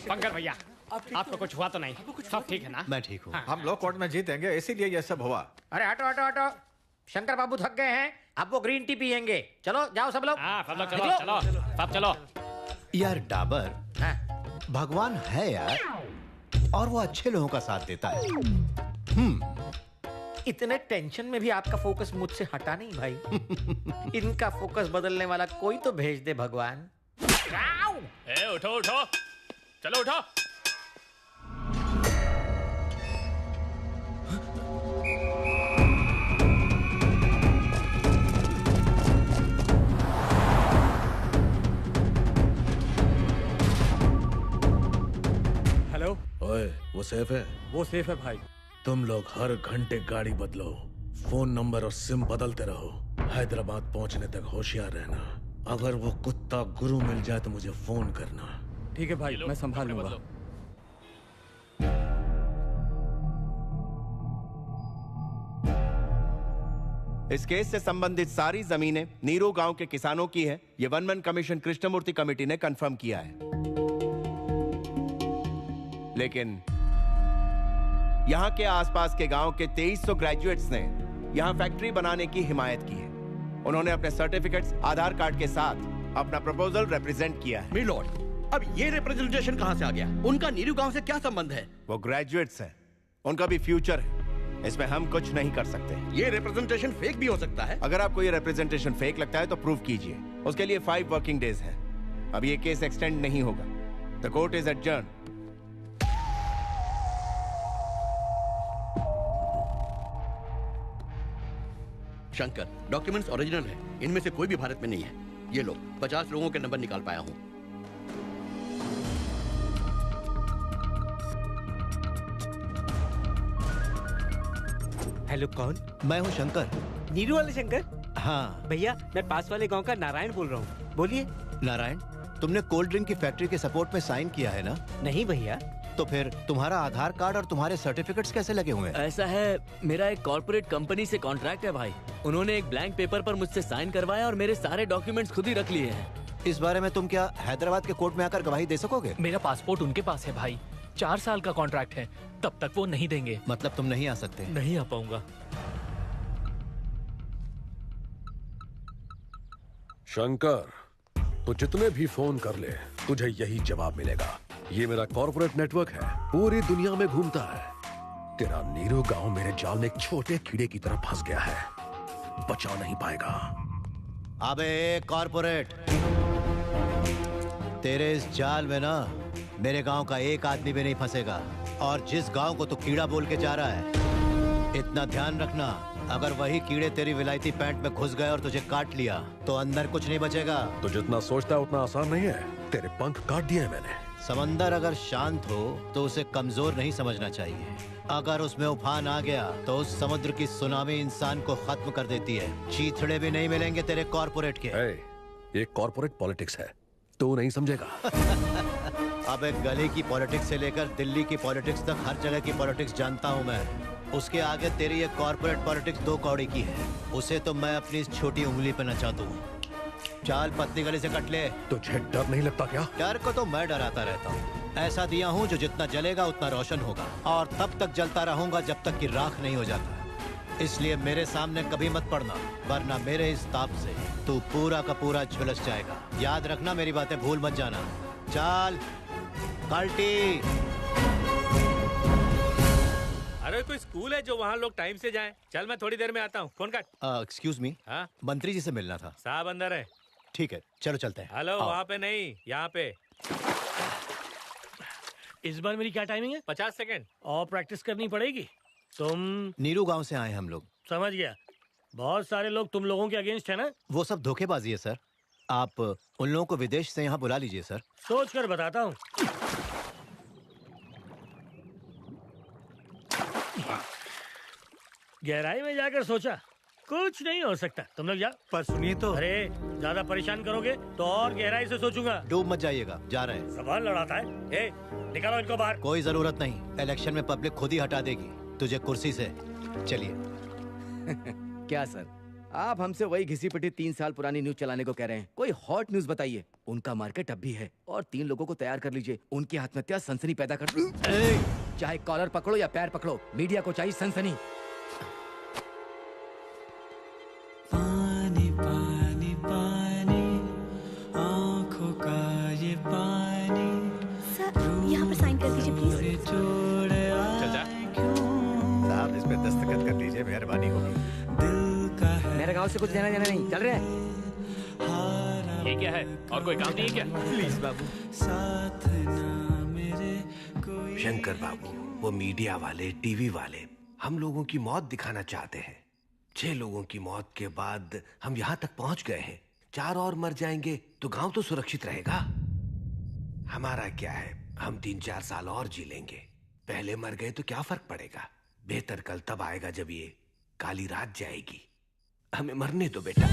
पंकज भैया, आपको कुछ हुआ तो नहीं? सब ठीक है ना? मैं ठीक हूँ। हम लोग कोर्ट में जीतेंगे, इसीलिए ये सब हुआ। अरे हटो हटो हटो, शंकर बाबू थक गए हैं, अब वो ग्रीन टी पियेंगे। चलो जाओ सब लोग। सब लोग चलो चलो, सब चलो। यार डाबर भगवान है यार, और वो अच्छे लोगों का साथ देता है। इतने टेंशन में भी आपका फोकस मुझसे हटा नहीं भाई। इनका फोकस बदलने वाला कोई तो भेज दे भगवान। उठो उठो, चलो उठो। हेलो। ओए, वो सेफ है? वो सेफ है भाई। तुम लोग हर घंटे गाड़ी बदलो, फोन नंबर और सिम बदलते रहो। हैदराबाद पहुंचने तक होशियार रहना। अगर वो कुत्ता गुरु मिल जाए तो मुझे फोन करना। ठीक है भाई, मैं संभाल लूंगा। इस केस से संबंधित सारी जमीनें नीरू गांव के किसानों की है। ये one man commission Krishnamurthy committee ने कंफर्म किया है। लेकिन यहां के आसपास के गांव के 2300 ग्रेजुएट्स ने यहां फैक्ट्री बनाने की हिमायत की है। उन्होंने अपने सर्टिफिकेट्स आधार कार्ड के साथ अपना प्रपोजल रिप्रेजेंट किया है। मिलोड, अब ये रिप्रेजेंटेशन कहां से आ गया? उनका नीरू गांव से क्या संबंध है? वो ग्रेजुएट्स हैं, उनका भी फ्यूचर है, इसमें हम कुछ नहीं कर सकते। ये रिप्रेजेंटेशन फेक भी हो सकता है। अगर आपको ये रिप्रेजेंटेशन फेक लगता है तो प्रूव कीजिए। उसके लिए 5 वर्किंग डेज है। अब ये केस एक्सटेंड नहीं होगा। The court is adjourn. Shankar, documents original है, इनमें से कोई भी भारत में नहीं है। ये लो, 50 लोगों के नंबर निकाल पाया हूं। हेलो, कौन? मैं हूँ शंकर। नीरू वाले शंकर? हाँ भैया, मैं पास वाले गांव का नारायण बोल रहा हूँ। बोलिए। नारायण, तुमने कोल्ड ड्रिंक की फैक्ट्री के सपोर्ट में साइन किया है ना? नहीं भैया। तो फिर तुम्हारा आधार कार्ड और तुम्हारे सर्टिफिकेट्स कैसे लगे हुए हैं? ऐसा है, मेरा एक कॉर्पोरेट कंपनी से कॉन्ट्रैक्ट है भाई। उन्होंने एक ब्लैंक पेपर पर मुझसे साइन करवाया और मेरे सारे डॉक्यूमेंट्स खुद ही रख लिए हैं। इस बारे में तुम क्या हैदराबाद के कोर्ट में आकर गवाही दे सकोगे? मेरा पासपोर्ट उनके पास है भाई। 4 साल का कॉन्ट्रैक्ट है, तब तक वो नहीं देंगे। मतलब तुम नहीं आ सकते? नहीं आ पाऊंगा। शंकर, तो जितने भी फोन कर ले तुझे यही जवाब मिलेगा। ये मेरा कॉर्पोरेट नेटवर्क है, पूरी दुनिया में घूमता है। तेरा नीरू गांव मेरे जाल में एक छोटे कीड़े की तरह फंस गया है, बचा नहीं पाएगा। अबे कॉर्पोरेट, तेरे इस जाल में ना मेरे गांव का एक आदमी भी नहीं फंसेगा। और जिस गांव को तू कीड़ा बोल के जा रहा है, इतना ध्यान रखना, अगर वही कीड़े तेरी विलायती पैंट में घुस गए और तुझे काट लिया तो अंदर कुछ नहीं बचेगा। तो जितना सोचता है उतना आसान नहीं है। तेरे पंख काट दिए हैं मैंने। समंदर अगर शांत हो तो उसे कमजोर नहीं समझना चाहिए। अगर उसमें उफान आ गया तो उस समुद्र की सुनामी इंसान को खत्म कर देती है। चीथड़े भी नहीं मिलेंगे तेरे कॉर्पोरेट के। ये कॉर्पोरेट पॉलिटिक्स है, तू नहीं समझेगा। अब एक गली की पॉलिटिक्स से लेकर दिल्ली की पॉलिटिक्स तक हर जगह की पॉलिटिक्स जानता हूँ मैं। उसके आगे तेरी ये कॉर्पोरेट पॉलिटिक्स 2 कौड़ी की है। उसे तो मैं अपनी इस छोटी उंगली पे नचा दूं। चाल पतली गली से कट ले। तुझे डर नहीं लगता क्या? डर को तो मैं डराता रहता हूँ। ऐसा दिया हूँ जो जितना जलेगा उतना रोशन होगा, और तब तक जलता रहूंगा जब तक कि राख नहीं हो जाता। इसलिए मेरे सामने कभी मत पड़ना, वरना मेरे इस ताप से तू पूरा का पूरा झुलस जाएगा। याद रखना, मेरी बातें भूल मत जाना। चाल कल्टी। अरे कोई स्कूल है जो वहाँ लोग टाइम से जाएं? चल मैं थोड़ी देर में आता हूँ, फोन काट। एक्सक्यूज मी, मंत्री जी से मिलना था। साहब अंदर है। ठीक है, चलो चलते हैं। हेलो, वहाँ पे नहीं, यहाँ पे। इस बार मेरी क्या टाइमिंग है? 50 सेकंड और प्रैक्टिस करनी पड़ेगी। तुम नीरू गांव से आए हम लोग। समझ गया। बहुत सारे लोग तुम लोगों के अगेंस्ट है ना? वो सब धोखेबाजी है सर। आप उन लोगों को विदेश से यहाँ बुला लीजिए सर। सोच कर बताता हूँ। गहराई में जाकर सोचा, कुछ नहीं हो सकता। तुम लोग जाओ। पर सुनिए तो। अरे ज्यादा परेशान करोगे तो और गहराई से सोचूंगा। डूब मत जाइएगा, जा रहे हैं। सवाल लड़ाता है। ए, निकालो इनको बाहर। कोई जरूरत नहीं, इलेक्शन में पब्लिक खुद ही हटा देगी तुझे कुर्सी से। चलिए। क्या सर, आप हमसे वही घिसी पिटी 3 साल पुरानी न्यूज चलाने को कह रहे हैं? कोई हॉट न्यूज बताइए। उनका मार्केट अब भी है, और 3 लोगों को तैयार कर लीजिए। उनकी आत्महत्या सनसनी पैदा कर। चाहे कॉलर पकड़ो या पैर पकड़ो, मीडिया को चाहिए सनसनी। पानी पानी पानी, आँखों का ये पानी। सर, यहाँ पर साइन कर दीजिए प्लीज। चल जा। साहब इस पे दस्तखत कर दीजिए, मेहरबानी होगी। मेरे गांव से कुछ लेना देना नहीं। चल रहे हैं। ये क्या है? और कोई काम नहीं है क्या? प्लीज बाबू। साथ ना मेरे कोई। शंकर बाबू, वो मीडिया वाले, टीवी वाले हम लोगों की मौत दिखाना चाहते हैं। 6 लोगों की मौत के बाद हम यहाँ तक पहुँच गए हैं। 4 और मर जाएंगे तो गांव तो सुरक्षित रहेगा। हमारा क्या है, हम 3-4 साल और जी लेंगे। पहले मर गए तो क्या फर्क पड़ेगा। बेहतर कल तब आएगा जब ये काली रात जाएगी। हमें मरने दो बेटा।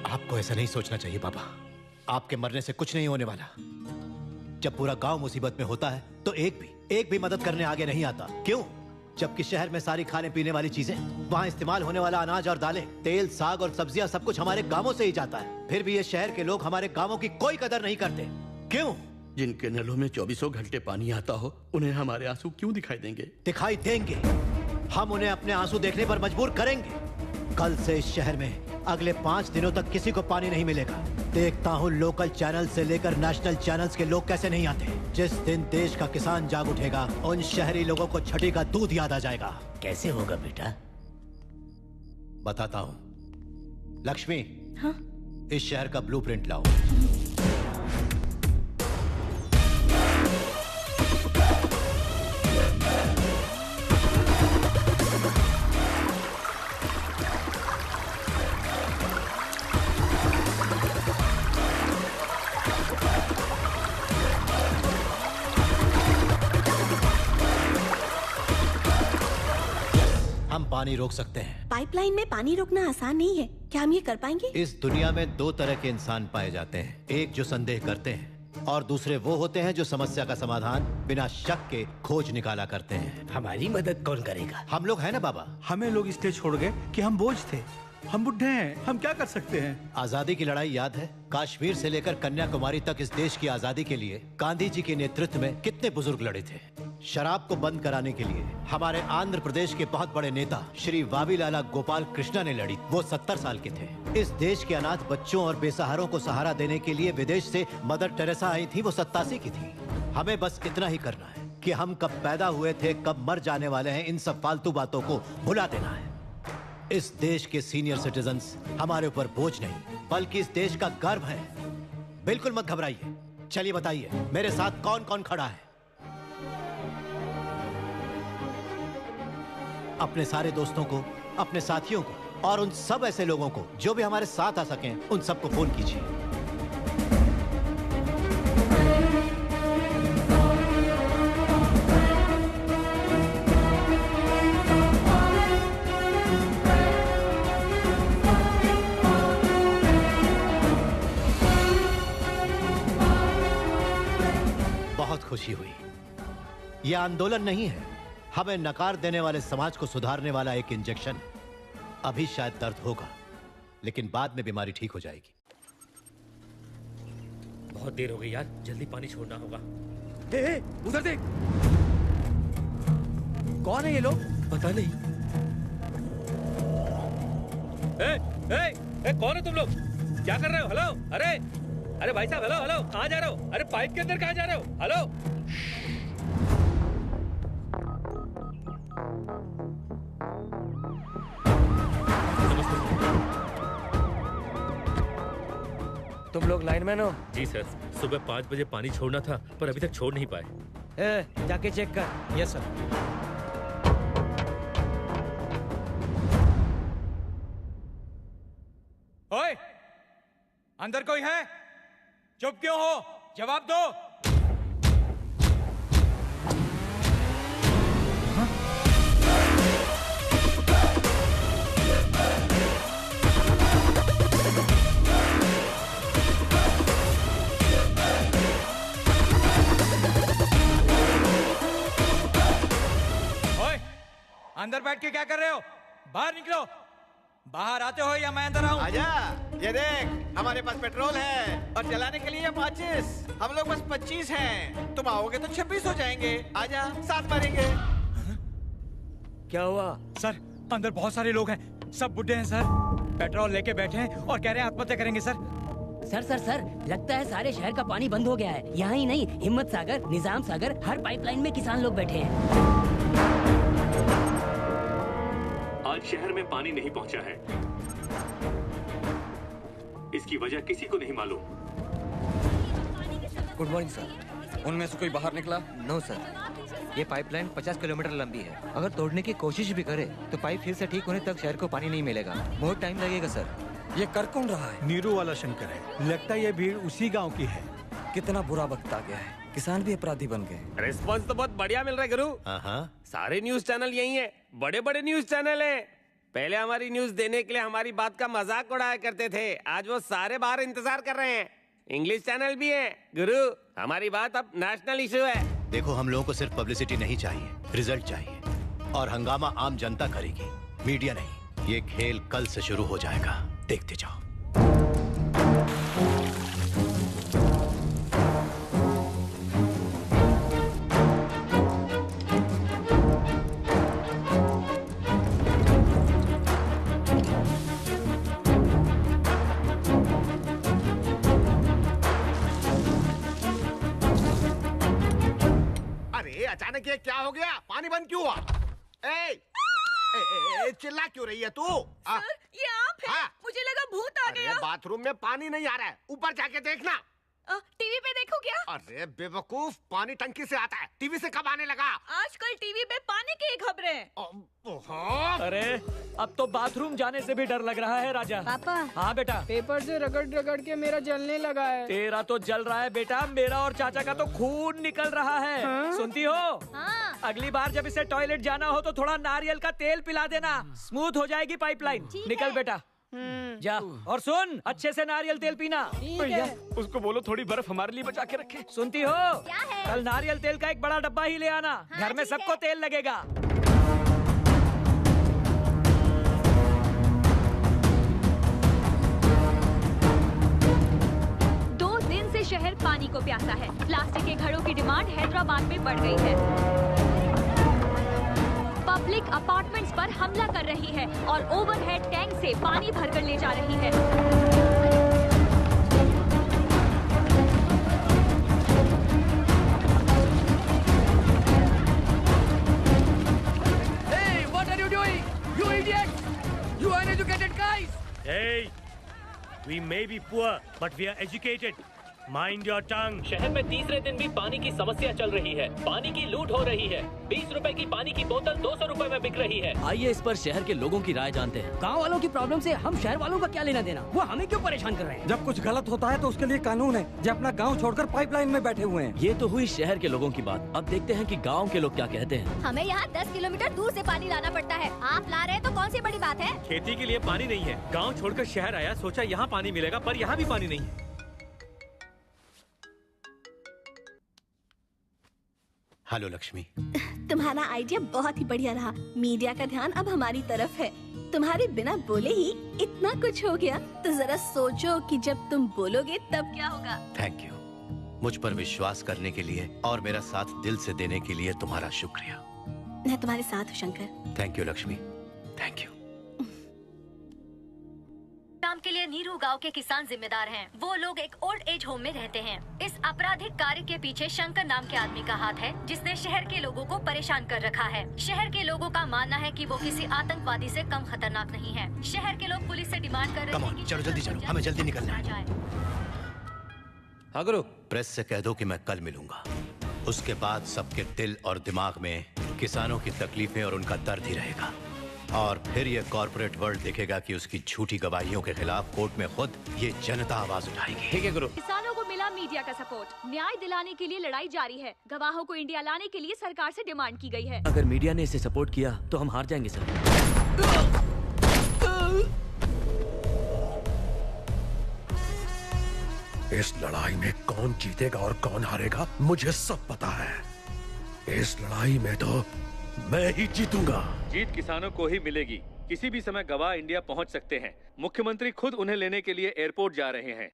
आपको ऐसा नहीं सोचना चाहिए बाबा। आपके मरने से कुछ नहीं होने वाला। जब पूरा गांव मुसीबत में होता है तो एक भी मदद करने आगे नहीं आता। क्यों? जबकि शहर में सारी खाने पीने वाली चीजें, वहाँ इस्तेमाल होने वाला अनाज और दालें, तेल, साग और सब्जियां सब कुछ हमारे गांवों से ही जाता है। फिर भी ये शहर के लोग हमारे गांवों की कोई कदर नहीं करते। क्यों? जिनके नलों में 24 घंटे पानी आता हो, उन्हें हमारे आंसू क्यों दिखाई देंगे? दिखाई देंगे। हम उन्हें अपने आंसू देखने पर मजबूर करेंगे। कल से इस शहर में अगले 5 दिनों तक किसी को पानी नहीं मिलेगा। देखता हूँ लोकल चैनल से लेकर नेशनल चैनल्स के लोग कैसे नहीं आते। जिस दिन देश का किसान जाग उठेगा, उन शहरी लोगों को छठी का दूध याद आ जाएगा। कैसे होगा बेटा? बताता हूँ। लक्ष्मी, हाँ? इस शहर का ब्लूप्रिंट लाओ। पानी रोक सकते हैं। पाइपलाइन में पानी रोकना आसान नहीं है, क्या हम ये कर पाएंगे? इस दुनिया में दो तरह के इंसान पाए जाते हैं, एक जो संदेह करते हैं और दूसरे वो होते हैं जो समस्या का समाधान बिना शक के खोज निकाला करते हैं। हमारी मदद कौन करेगा? हम लोग हैं ना बाबा। हमें लोग इसलिए छोड़ गए कि हम बोझ थे, हम बुढ़े हैं, हम क्या कर सकते हैं? आजादी की लड़ाई याद है? कश्मीर से लेकर कन्याकुमारी तक इस देश की आजादी के लिए गांधी जी के नेतृत्व में कितने बुजुर्ग लड़े थे। शराब को बंद कराने के लिए हमारे आंध्र प्रदेश के बहुत बड़े नेता श्री वावीलाला गोपाल कृष्णा ने लड़ी। वो 70 साल के थे। इस देश के अनाथ बच्चों और बेसहारों को सहारा देने के लिए विदेश से मदर टेरेसा आई थी। वो 87 की थी। हमें बस इतना ही करना है कि हम कब पैदा हुए थे, कब मर जाने वाले हैं, इन सब फालतू बातों को भुला देना है। इस देश के सीनियर सिटीजन्स हमारे ऊपर बोझ नहीं बल्कि इस देश का गर्व है। बिल्कुल मत घबराइए। चलिए बताइए मेरे साथ कौन कौन खड़ा है? अपने सारे दोस्तों को, अपने साथियों को और उन सब ऐसे लोगों को जो भी हमारे साथ आ सकें, उन सबको फोन कीजिए। बहुत खुशी हुई। यह आंदोलन नहीं है, हमें नकार देने वाले समाज को सुधारने वाला एक इंजेक्शन है। अभी शायद दर्द होगा लेकिन बाद में बीमारी ठीक हो जाएगी। बहुत देर हो गई यार, जल्दी पानी छोड़ना होगा। उधर देख। कौन है ये लोग? पता नहीं। कौन है तुम लोग? क्या कर रहे हो? हेलो, अरे भाई साहब, हेलो हेलो, कहाँ जा रहे हो? अरे पाइप के अंदर कहाँ जा रहे हो? हेलो। तुम लोग लाइनमैन हो? जी सर, सुबह 5 बजे पानी छोड़ना था पर अभी तक छोड़ नहीं पाए। जाके चेक कर। Yes sir. ओए, अंदर कोई है? चुप क्यों हो? जवाब दो। अंदर बैठ के क्या कर रहे हो? बाहर निकलो। बाहर आते हो या मैं अंदर आऊं? आजा, ये देख, हमारे पास पेट्रोल है और जलाने के लिए माचिस। हम लोग बस 25 हैं। तुम आओगे तो 26 हो जाएंगे। आजा, साथ मरेंगे। क्या हुआ? सर, अंदर बहुत सारे लोग हैं, सब बुड्ढे हैं सर। पेट्रोल लेके बैठे हैं और कह रहे हैं आत्महत्या करेंगे सर। सर, लगता है सारे शहर का पानी बंद हो गया है। यहाँ ही नहीं, हिम्मत सागर, निजाम सागर, हर पाइपलाइन में किसान लोग बैठे हैं। आज शहर में पानी नहीं पहुंचा है। इसकी वजह किसी को नहीं मालूम। Good morning sir. उनमें से कोई बाहर निकला? No sir. ये पाइपलाइन 50 किलोमीटर लंबी है। अगर तोड़ने की कोशिश भी करे तो पाइप फिर से ठीक होने तक शहर को पानी नहीं मिलेगा। बहुत टाइम लगेगा सर। ये कर कौन रहा है? नीरू वाला शंकर है। लगता है ये भीड़ उसी गांव की है। कितना बुरा वक्त आ गया है, किसान भी अपराधी बन गए। रिस्पॉन्स तो बहुत बढ़िया मिल रहा है गुरु। सारे न्यूज चैनल यही है, बड़े बड़े न्यूज चैनल हैं। पहले हमारी न्यूज देने के लिए हमारी बात का मजाक उड़ाया करते थे, आज वो सारे बाहर इंतजार कर रहे हैं। इंग्लिश चैनल भी है गुरु, हमारी बात अब नेशनल इशू है। देखो, हम लोगों को सिर्फ पब्लिसिटी नहीं चाहिए, रिजल्ट चाहिए। और हंगामा आम जनता करेगी, मीडिया नहीं। ये खेल कल से शुरू हो जाएगा, देखते जाओ। अचानक ये क्या हो गया? पानी बंद क्यों हुआ? चिल्ला क्यों रही है तू? सर, ये आप हैं? मुझे लगा भूत आ गया। बाथरूम में पानी नहीं आ रहा है, ऊपर जाके देखना। टीवी पे देखो क्या? अरे बेवकूफ, पानी टंकी से आता है, टीवी से कब आने लगा? आजकल टीवी पे पानी की खबरें। अरे अब तो बाथरूम जाने से भी डर लग रहा है राजा। पापा। हाँ बेटा। पेपर से रगड़ रगड़ के मेरा जलने लगा है। तेरा तो जल रहा है बेटा, मेरा और चाचा का तो खून निकल रहा है। हाँ? सुनती हो? हाँ। अगली बार जब इसे टॉयलेट जाना हो तो थोड़ा नारियल का तेल पिला देना, स्मूथ हो जाएगी पाइपलाइन। निकल बेटा जा। और सुन, अच्छे से नारियल तेल पीना। भैया उसको बोलो थोड़ी बर्फ हमारे लिए बचा के रखे। सुनती हो? क्या है? कल नारियल तेल का एक बड़ा डब्बा ही ले आना। घर में सबको तेल लगेगा। 2 दिन से शहर पानी को प्यासा है। प्लास्टिक के घड़ों की डिमांड हैदराबाद में बढ़ गई है। पब्लिक अपार्टमेंट्स पर हमला कर रही है और ओवरहेड टैंक से पानी भरकर ले जा रही है। Hey, what are you doing? You idiots! You uneducated guys! Hey, we may be poor, but we are educated. Mind your tongue. शहर में तीसरे दिन भी पानी की समस्या चल रही है। पानी की लूट हो रही है। 20 रुपए की पानी की बोतल 200 रुपए में बिक रही है। आइए इस पर शहर के लोगों की राय जानते हैं। गांव वालों की प्रॉब्लम से हम शहर वालों का क्या लेना देना? वो हमें क्यों परेशान कर रहे हैं? जब कुछ गलत होता है तो उसके लिए कानून है। जो अपना गांव छोड़कर पाइपलाइन में बैठे हुए हैं। ये तो हुई शहर के लोगों की बात। अब देखते हैं कि गांव के लोग क्या कहते हैं। हमें यहाँ 10 किलोमीटर दूर से पानी लाना पड़ता है। आप ला रहे हैं तो कौन सी बड़ी बात है? खेती के लिए पानी नहीं है। गांव छोड़कर शहर आया, सोचा यहाँ पानी मिलेगा, पर यहाँ भी पानी नहीं है। हेलो लक्ष्मी। तुम्हारा आइडिया बहुत ही बढ़िया रहा। मीडिया का ध्यान अब हमारी तरफ है। तुम्हारे बिना बोले ही इतना कुछ हो गया, तो जरा सोचो कि जब तुम बोलोगे तब क्या होगा। थैंक यू मुझ पर विश्वास करने के लिए और मेरा साथ दिल से देने के लिए तुम्हारा शुक्रिया। मैं तुम्हारे साथ हूँ Shankar. Thank you Lakshmi, thank you. काम के लिए नीरू गांव के किसान जिम्मेदार हैं। वो लोग एक ओल्ड एज होम में रहते हैं। इस आपराधिक कार्य के पीछे शंकर नाम के आदमी का हाथ है, जिसने शहर के लोगों को परेशान कर रखा है। शहर के लोगों का मानना है कि वो किसी आतंकवादी से कम खतरनाक नहीं है। शहर के लोग पुलिस से डिमांड कर रहे हैं कि चलो जल्दी चलो, हमें जल्दी निकलना है। हाँ गुरु। प्रेस से कह दो कि मैं कल मिलूंगा। उसके बाद सबके दिल और दिमाग में किसानों की तकलीफें और उनका दर्द ही रहेगा। और फिर ये कॉर्पोरेट वर्ल्ड देखेगा कि उसकी झूठी गवाहियों के खिलाफ कोर्ट में खुद ये जनता आवाज उठाएगी। ठीक है गुरु। किसानों को मिला मीडिया का सपोर्ट। न्याय दिलाने के लिए लड़ाई जारी है। गवाहों को इंडिया लाने के लिए सरकार से डिमांड की गई है। अगर मीडिया ने इसे सपोर्ट किया तो हम हार जाएंगे सर। इस लड़ाई में कौन जीतेगा और कौन हारेगा मुझे सब पता है। इस लड़ाई में तो मैं ही जीतूंगा। जीत किसानों को ही मिलेगी। किसी भी समय गवाह इंडिया पहुंच सकते हैं। मुख्यमंत्री खुद उन्हें लेने के लिए एयरपोर्ट जा रहे हैं।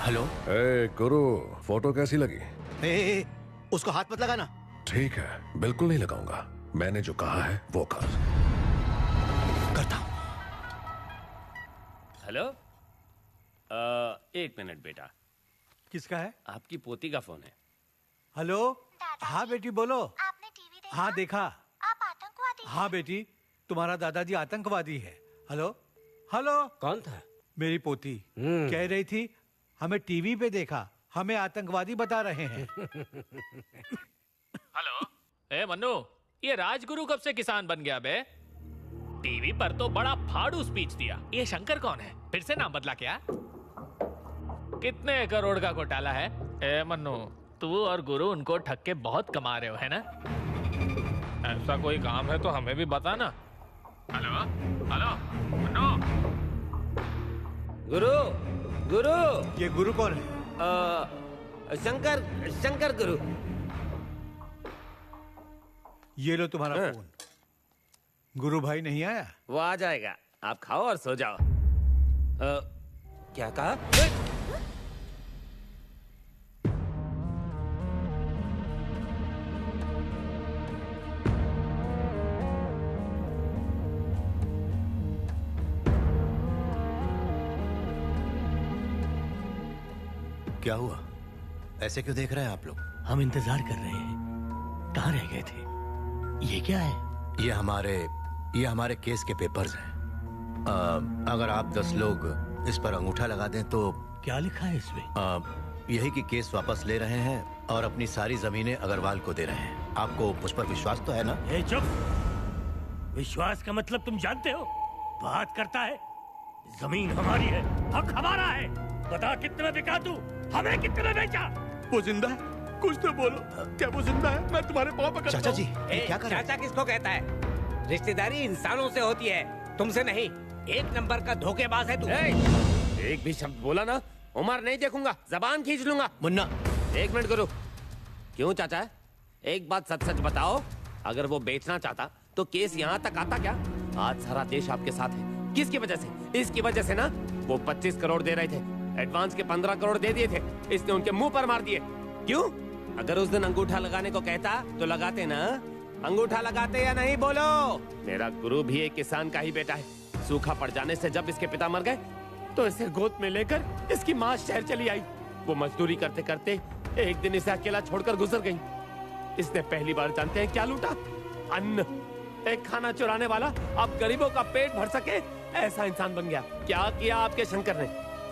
हेलो। ए गुरु, फोटो कैसी लगी? ए, उसको हाथ मत लगाना। ठीक है, बिल्कुल नहीं लगाऊंगा। मैंने जो कहा है वो कर। करता हूं। हेलो। 1 मिनट बेटा। किसका है? आपकी पोती का फोन है। हेलो। हाँ बेटी बोलो। आपने टीवी देखा? हाँ देखा। आप आतंकवादी? हाँ बेटी, तुम्हारा दादाजी आतंकवादी है। Hello hello. कौन था? मेरी पोती कह रही थी हमें टीवी पे देखा, हमें आतंकवादी बता रहे हैं। हेलो। ए मन्नू, ये राजगुरु कब से किसान बन गया बे? टीवी पर तो बड़ा फाड़ू स्पीच दिया। ये शंकर कौन है? फिर से नाम बदला क्या? कितने करोड़ का घोटाला है? ए मन्नू, तू और गुरु उनको ठग के बहुत कमा रहे हो, है ना? ऐसा कोई काम है तो हमें भी बता ना। Hello hello Mannu. गुरु गुरु। ये गुरु कौन है? शंकर गुरु। ये लो तुम्हारा फोन। गुरु भाई नहीं आया? वो आ जाएगा, आप खाओ और सो जाओ। क्या कहा? क्या हुआ? ऐसे क्यों देख रहे हैं आप लोग? हम इंतजार कर रहे हैं। कहाँ रह गए थे? ये क्या है? ये हमारे केस के पेपर्स हैं। अगर आप 10 लोग इस पर अंगूठा लगा दें तो। क्या लिखा है इसमें? यही कि केस वापस ले रहे हैं और अपनी सारी जमीनें अग्रवाल को दे रहे हैं। आपको मुझ पर विश्वास तो है ना? ए चुप! विश्वास का मतलब तुम जानते हो? बात करता है। जमीन हमारी है, हक हमारा है। बता कितने बिका तू? हमें कितने बेचा? वो जिंदा है, कुछ तो बोलो। क्या वो जिंदा है? मैं तुम्हारे पाँव पकड़ता हूँ। चाचा जी, ये क्या कर रहे हैं? चाचा किसको कहता है? रिश्तेदारी इंसानों से होती है, तुमसे नहीं। 1 नंबर का धोखेबाज है तू। एक भी शब्द बोला ना, उमर नहीं देखूंगा, जबान खींच लूंगा। मुन्ना 1 मिनट करो। क्यों चाचा? एक बात सच सच बताओ, अगर वो बेचना चाहता तो केस यहाँ तक आता क्या? आज सारा देश आपके साथ है। किसकी वजह से? इसकी वजह से ना। वो 25 करोड़ दे रहे थे, एडवांस के 15 करोड़ दे दिए थे, इसने उनके मुंह पर मार दिए। क्यों? अगर उस दिन अंगूठा लगाने को कहता तो लगाते ना। अंगूठा लगाते या नहीं बोलो? मेरा गुरु भी एक किसान का ही बेटा है। सूखा पड़ जाने से जब इसके पिता मर गए तो इसे गोद में लेकर इसकी माँ शहर चली आई। वो मजदूरी करते करते एक दिन इसे अकेला छोड़कर गुजर गई। इसने पहली बार जानते हैं क्या लूटा? अन्न। एक खाना चुराने वाला अब गरीबों का पेट भर सके ऐसा इंसान बन गया। क्या किया आपके शंकर ने?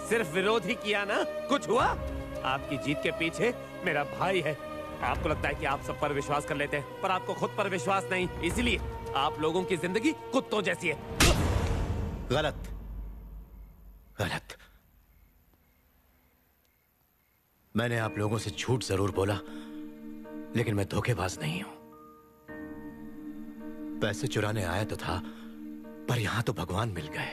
सिर्फ विरोध ही किया ना, कुछ हुआ? आपकी जीत के पीछे मेरा भाई है। आपको लगता है कि आप सब पर विश्वास कर लेते हैं, पर आपको खुद पर विश्वास नहीं। इसलिए आप लोगों की जिंदगी कुत्तों जैसी है। गलत, गलत। मैंने आप लोगों से झूठ जरूर बोला, लेकिन मैं धोखेबाज नहीं हूं। पैसे चुराने आया तो था, पर यहां तो भगवान मिल गए।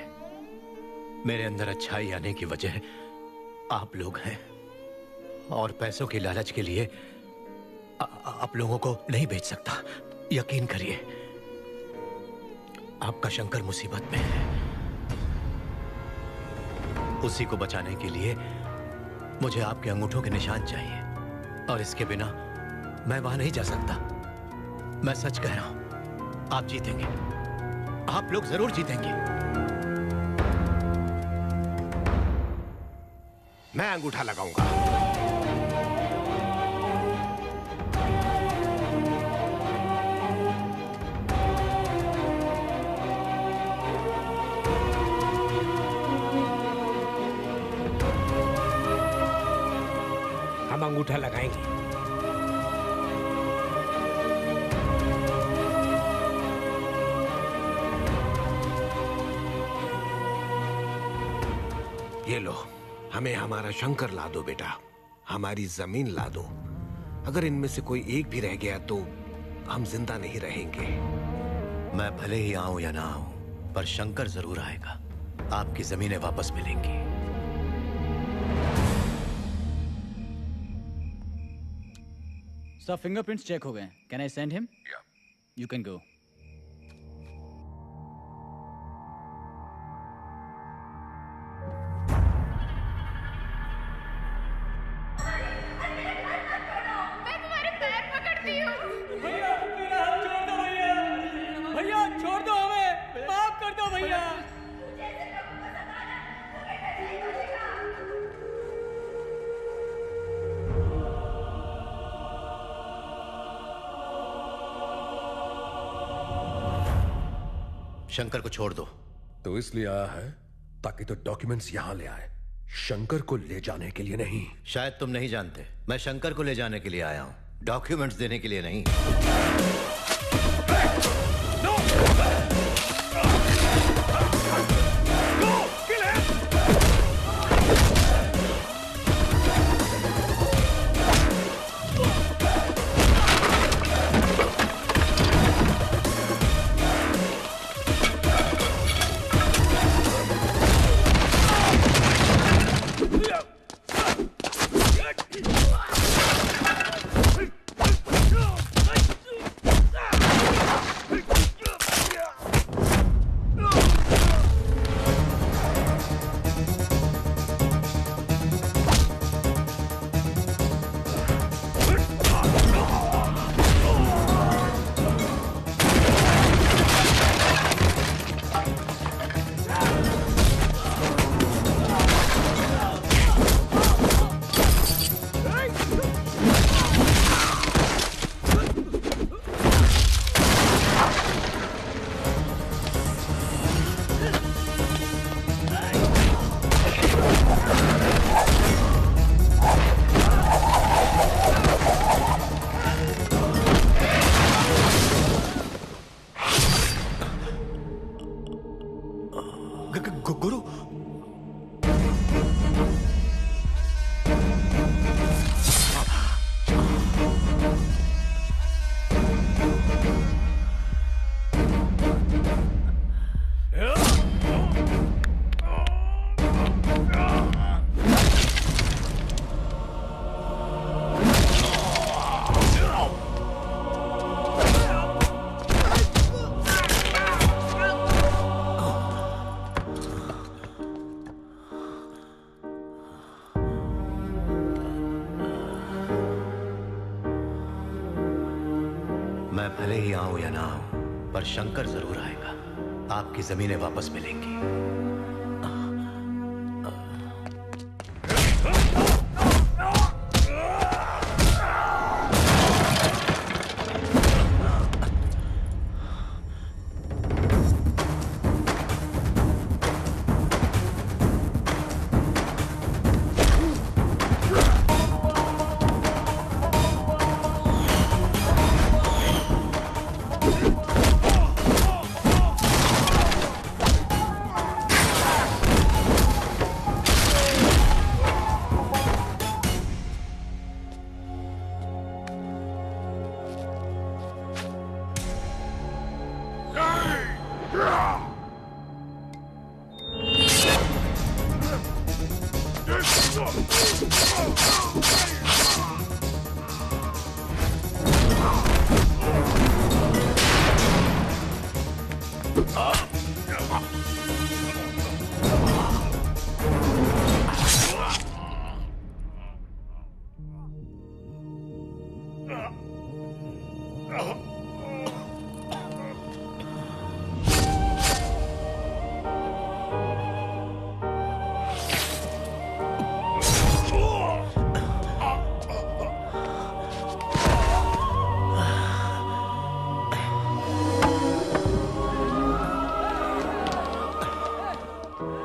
मेरे अंदर अच्छाई आने की वजह आप लोग हैं, और पैसों की लालच के लिए आप लोगों को नहीं बेच सकता। यकीन करिए, आपका शंकर मुसीबत में है। उसी को बचाने के लिए मुझे आपके अंगूठों के निशान चाहिए, और इसके बिना मैं वहां नहीं जा सकता। मैं सच कह रहा हूं, आप जीतेंगे। आप लोग जरूर जीतेंगे। मैं अंगूठा लगाऊंगा। हम अंगूठा लगाएंगे। ये लो, हमें हमारा शंकर ला दो बेटा, हमारी जमीन ला दो। अगर इनमें से कोई एक भी रह गया तो हम जिंदा नहीं रहेंगे। मैं भले ही आऊं या ना आऊं, पर शंकर जरूर आएगा। आपकी जमीनें वापस मिलेंगी। सब फिंगरप्रिंट्स चेक हो गए। Can I send him? You can go. भैया छोड़ दो हमें, माफ कर दो भैया। शंकर को छोड़ दो। तो इसलिए आया है ताकि तो डॉक्यूमेंट्स यहां ले आए, शंकर को ले जाने के लिए नहीं। शायद तुम नहीं जानते, मैं शंकर को ले जाने के लिए आया हूं, डॉक्यूमेंट्स देने के लिए नहीं। मैं भले ही आऊं या ना आऊं, पर शंकर जरूर आएगा। आपकी जमीनें वापस मिलेंगी।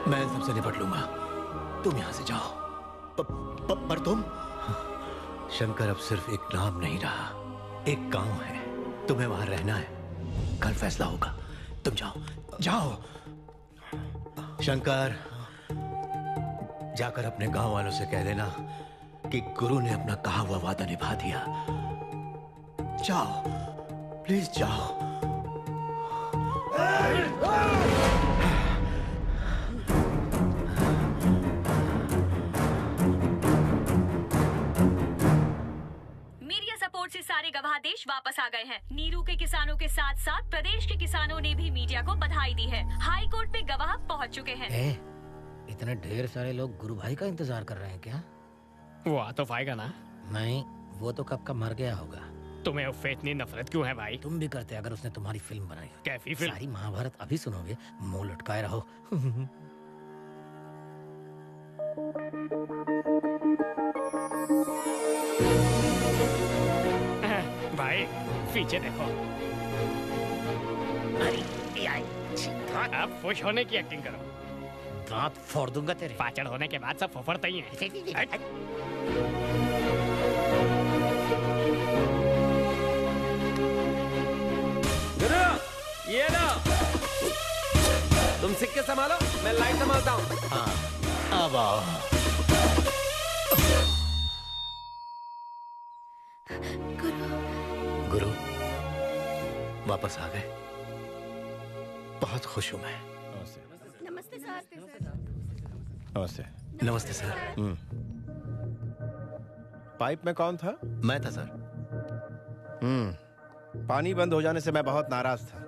मैं सबसे निपट लूंगा, तुम यहां से जाओ। पर तुम? शंकर अब सिर्फ एक नाम नहीं रहा, एक गांव है। तुम्हें वहां रहना है, कल फैसला होगा। तुम जाओ, जाओ। शंकर, जाकर अपने गांव वालों से कह देना कि गुरु ने अपना कहा हुआ वादा निभा दिया। जाओ, प्लीज जाओ। मीडिया सपोर्ट से सारे गवाह देश वापस आ गए हैं। नीरू के किसानों के साथ साथ प्रदेश के किसानों ने भी मीडिया को बधाई दी है। हाई कोर्ट में गवाह पहुंच चुके हैं। इतने ढेर सारे लोग गुरु भाई का इंतजार कर रहे हैं क्या? वो आ तो पाएगा ना? नहीं, वो तो कब का मर गया होगा। तुम्हें उससे इतनी नफरत क्यों है भाई? तुम भी करते अगर उसने तुम्हारी फिल्म बनाई। कैसी फिल्म? सारी महाभारत अभी सुनोगे, मुंह लटकाए रहो। भाई पीछे देखो। अब खुश होने की एक्टिंग करो। दांत फोड़ दूंगा तेरे। पाचड़ होने के बाद सब फुफड़ते ही हैं। गुरु, ये लो। तुम सिक्के संभालो, मैं लाइट संभालता हूँ। हाँ, अब आओ। गुरु, वापस आ गए। बहुत खुश हूं मैं। नमस्ते सर। नमस्ते। नमस्ते सर। पाइप में कौन था? मैं था सर। पानी बंद हो जाने से मैं बहुत नाराज था,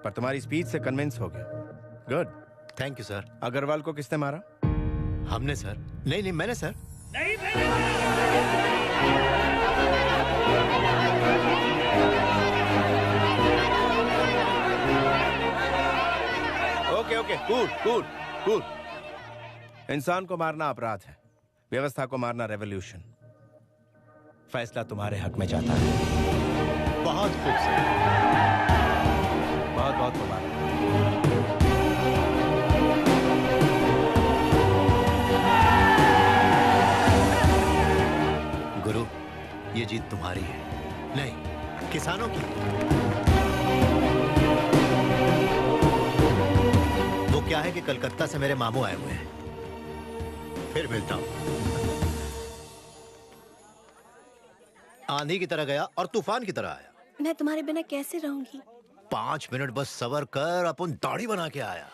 पर तुम्हारी स्पीच से कन्विंस हो गया। Good, thank you sir. Agarwal को किसने मारा? हमने सर। नहीं, मैंने सर। Okay, cool. इंसान को मारना अपराध है, व्यवस्था को मारना रेवोल्यूशन। फैसला तुम्हारे हक में जाता है। बहुत खूबसूरत। बहुत मुबारक। गुरु, ये जीत तुम्हारी है, नहीं किसानों की। वो क्या है कि कलकत्ता से मेरे मामू आए हुए हैं। फिर मिलता हूं। आंधी की तरह गया और तूफान की तरह आया। मैं तुम्हारे बिना कैसे रहूंगी? 5 मिनट बस सबर कर, अपन दाढ़ी बना के आया।